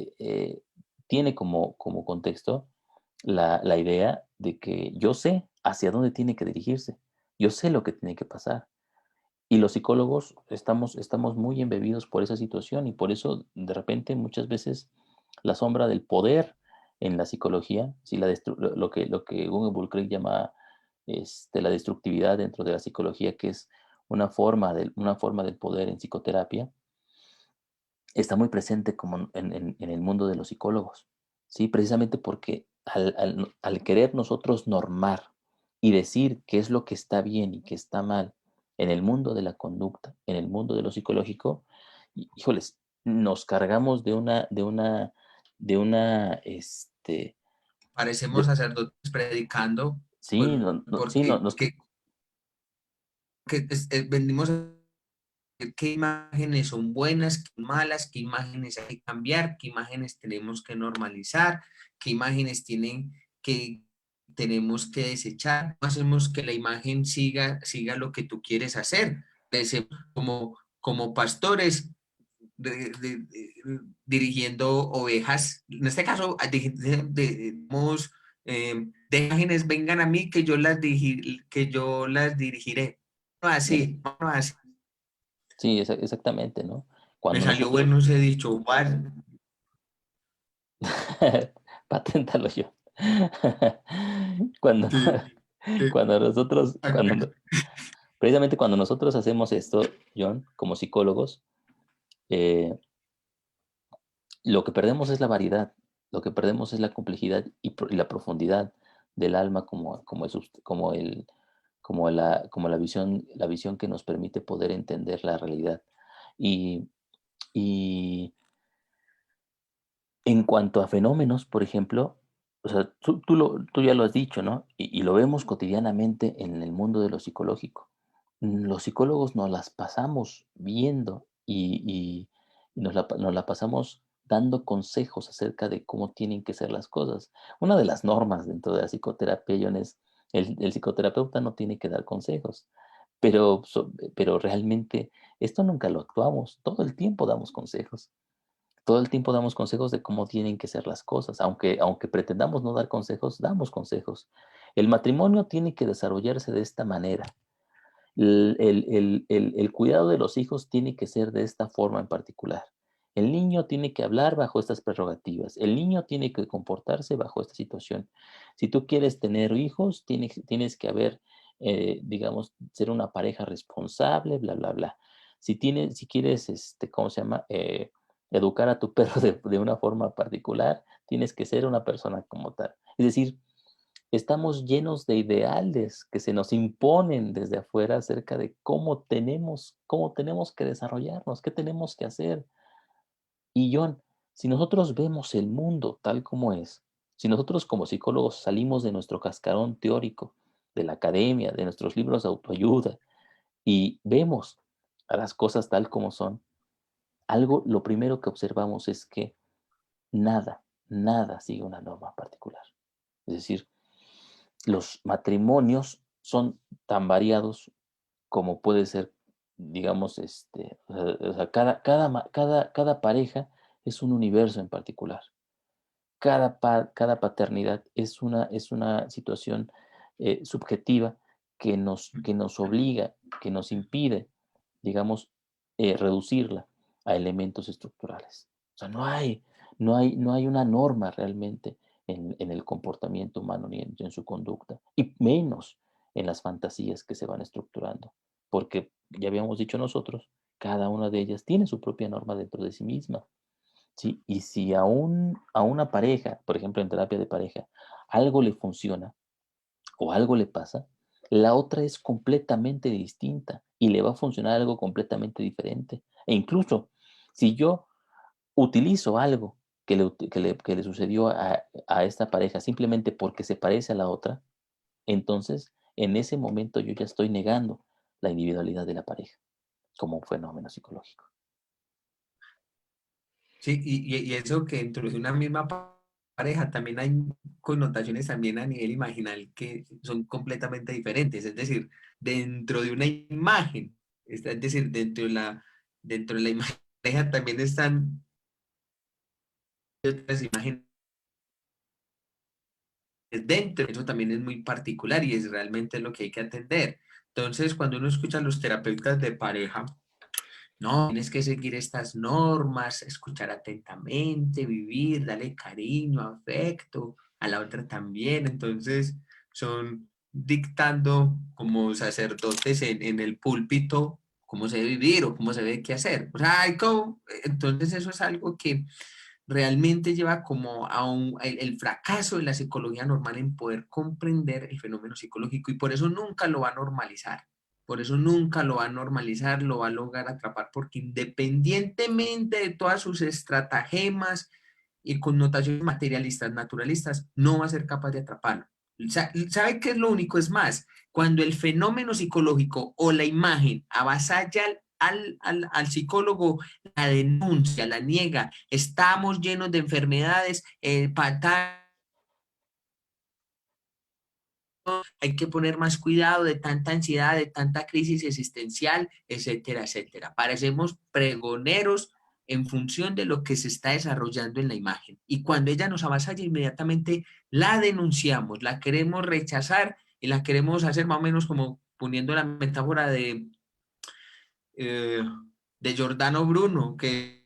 tiene como contexto la idea de que yo sé hacia dónde tiene que dirigirse, yo sé lo que tiene que pasar. Y los psicólogos estamos muy embebidos por esa situación y por eso de repente muchas veces la sombra del poder en la psicología, si lo que Uwe Bullkrieg llama la destructividad dentro de la psicología, que es una forma del poder en psicoterapia, está muy presente como en el mundo de los psicólogos, ¿sí? Precisamente porque al querer nosotros normar y decir qué es lo que está bien y qué está mal en el mundo de la conducta, en el mundo de lo psicológico, híjoles, nos cargamos de una, Parecemos de- sacerdotes predicando, sí, sí, porque venimos a ver qué imágenes son buenas, qué malas, qué imágenes hay que cambiar, qué imágenes tenemos que normalizar, qué imágenes que tenemos que desechar. No hacemos que la imagen siga lo que tú quieres hacer. Como pastores dirigiendo ovejas, en este caso, digamos, de imágenes vengan a mí que yo las dirigiré. No así, no así. sí, exactamente, ¿no? Me Cuando salió nosotros, bueno ese dicho, ¿vale? paténtalo yo. Cuando, Sí, sí. cuando nosotros, cuando, precisamente cuando nosotros hacemos esto, John, como psicólogos, eh, lo que perdemos es la variedad, lo que perdemos es la complejidad y la profundidad del alma como la visión que nos permite poder entender la realidad. Y, y en cuanto a fenómenos, por ejemplo, o sea, tú ya lo has dicho, ¿no? Y lo vemos cotidianamente en el mundo de lo psicológico. Los psicólogos nos las pasamos viendo y nos la pasamos dando consejos acerca de cómo tienen que ser las cosas. Una de las normas dentro de la psicoterapia, John, es el psicoterapeuta no tiene que dar consejos, pero realmente esto nunca lo actuamos, todo el tiempo damos consejos. Todo el tiempo damos consejos de cómo tienen que ser las cosas, aunque pretendamos no dar consejos, damos consejos. El matrimonio tiene que desarrollarse de esta manera. El cuidado de los hijos tiene que ser de esta forma en particular. El niño tiene que hablar bajo estas prerrogativas. El niño tiene que comportarse bajo esta situación. Si tú quieres tener hijos, tienes que haber, digamos, ser una pareja responsable, bla, bla, bla. Si quieres, ¿cómo se llama? Educar a tu perro de una forma particular, tienes que ser una persona como tal. Es decir, estamos llenos de ideales que se nos imponen desde afuera acerca de cómo tenemos que desarrollarnos, qué tenemos que hacer. Y John, si nosotros vemos el mundo tal como es, si nosotros como psicólogos salimos de nuestro cascarón teórico, de la academia, de nuestros libros de autoayuda, y vemos a las cosas tal como son, lo primero que observamos es que nada sigue una norma particular. Es decir, los matrimonios son tan variados como puede ser, digamos, o sea, cada pareja es un universo en particular. Cada paternidad es una situación subjetiva que nos obliga, que nos impide, digamos, reducirla a elementos estructurales. O sea, no hay una norma realmente en el comportamiento humano ni en su conducta, y menos en las fantasías que se van estructurando, porque ya habíamos dicho nosotros, cada una de ellas tiene su propia norma dentro de sí misma. ¿Sí? Y si a una pareja, por ejemplo, en terapia de pareja, algo le funciona o algo le pasa, la otra es completamente distinta y le va a funcionar algo completamente diferente. E incluso si yo utilizo algo que le sucedió a esta pareja simplemente porque se parece a la otra, entonces en ese momento yo ya estoy negando la individualidad de la pareja como un fenómeno psicológico. Sí, y eso que dentro de una misma pareja también hay connotaciones también a nivel imaginal que son completamente diferentes. Es decir, dentro de una imagen, es decir, dentro de la imagen pareja también están otras imágenes dentro. Eso también es muy particular y es realmente lo que hay que atender. Entonces, cuando uno escucha a los terapeutas de pareja, no, tienes que seguir estas normas, escuchar atentamente, vivir, darle cariño, afecto, a la otra también. Entonces, son dictando como sacerdotes en el púlpito cómo se debe vivir o cómo se debe qué hacer. O sea, entonces eso es algo que realmente lleva como a el fracaso de la psicología normal en poder comprender el fenómeno psicológico y por eso nunca lo va a normalizar. Por eso nunca lo va a normalizar, lo va a lograr atrapar, porque independientemente de todas sus estratagemas y connotaciones materialistas, naturalistas, no va a ser capaz de atraparlo. ¿Sabe qué es lo único? Es más, cuando el fenómeno psicológico o la imagen avasalla al psicólogo, la denuncia, la niega, estamos llenos de enfermedades, hay que poner más cuidado de tanta ansiedad, de tanta crisis existencial, etcétera, etcétera. Parecemos pregoneros en función de lo que se está desarrollando en la imagen. Y cuando ella nos avasalla, inmediatamente la denunciamos, la queremos rechazar y la queremos hacer más o menos como poniendo la metáfora eh, de Giordano Bruno, que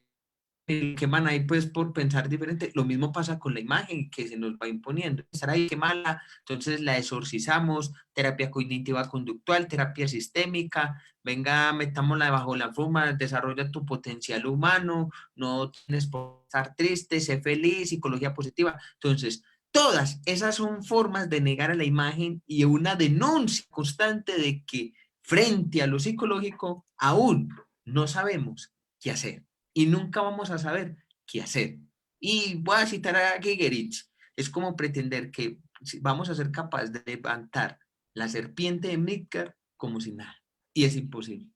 queman ahí pues por pensar diferente. Lo mismo pasa con la imagen que se nos va imponiendo. Estar ahí, qué mala, entonces la exorcizamos, terapia cognitiva conductual, terapia sistémica, venga, metámosla bajo la forma, desarrolla tu potencial humano, no tienes por estar triste, sé feliz, psicología positiva. Entonces, todas esas son formas de negar a la imagen y una denuncia constante de que frente a lo psicológico aún no sabemos qué hacer. Y nunca vamos a saber qué hacer. Y voy a citar a Gigerich. Es como pretender que vamos a ser capaces de levantar la serpiente de Midgard como si nada. Y es imposible.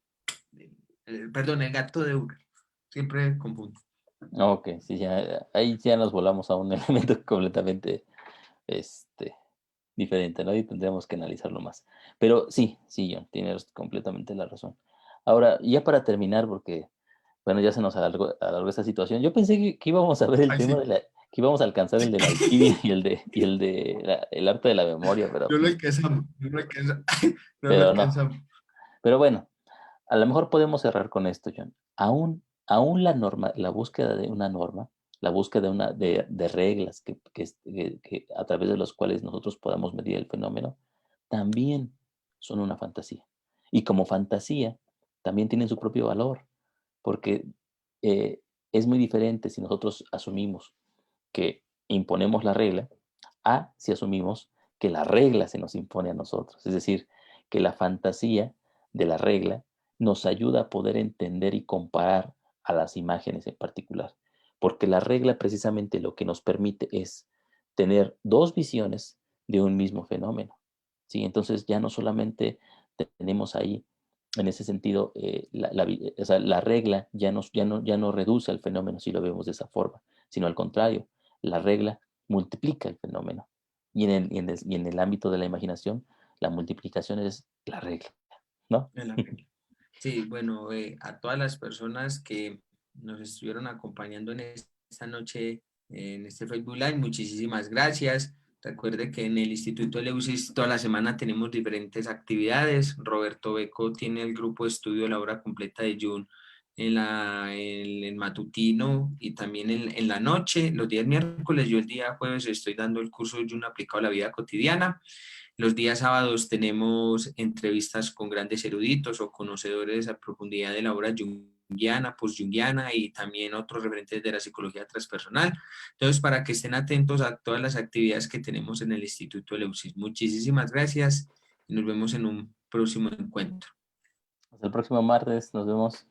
Perdón, el gato de Uber. Siempre confundo. Ok, sí, ya, ahí ya nos volamos a un elemento completamente este, diferente, ¿no? Y tendríamos que analizarlo más. Pero sí, sí, John, tienes completamente la razón. Ahora, ya para terminar, porque, bueno, ya se nos alargó esta situación. Yo pensé que íbamos a ver el Ay, tema sí. que íbamos a alcanzar el de la alquimia y el arte de la memoria, No lo alcanzamos, no lo alcanzamos, no lo pero no. alcanzamos. Pero bueno, a lo mejor podemos cerrar con esto, John. Aún la búsqueda de una norma, la búsqueda de reglas que a través de los cuales nosotros podamos medir el fenómeno, también son una fantasía. Y como fantasía, también tienen su propio valor, porque eh, es muy diferente si nosotros asumimos que imponemos la regla a si asumimos que la regla se nos impone a nosotros. Es decir, que la fantasía de la regla nos ayuda a poder entender y comparar a las imágenes en particular. Porque la regla precisamente lo que nos permite es tener dos visiones de un mismo fenómeno. ¿Sí? Entonces ya no solamente tenemos ahí, en ese sentido, o sea, la regla ya no reduce al fenómeno si lo vemos de esa forma, sino al contrario, la regla multiplica el fenómeno. Y en el ámbito de la imaginación, la multiplicación es la regla, ¿no? En la regla. Sí, bueno, a todas las personas que nos estuvieron acompañando en esta noche, en este Facebook Live, muchísimas gracias. Recuerde que en el Instituto Eleusis toda la semana tenemos diferentes actividades. Roberto Beco tiene el grupo de estudio de la obra completa de Jung en el matutino y también en la noche. Los días miércoles, yo el día jueves estoy dando el curso de Jung aplicado a la vida cotidiana. Los días sábados tenemos entrevistas con grandes eruditos o conocedores a profundidad de la obra junguiana, postjunguiana y también otros referentes de la psicología transpersonal. Entonces, para que estén atentos a todas las actividades que tenemos en el Instituto Eleusis. Muchísimas gracias y nos vemos en un próximo encuentro. Hasta el próximo martes, nos vemos.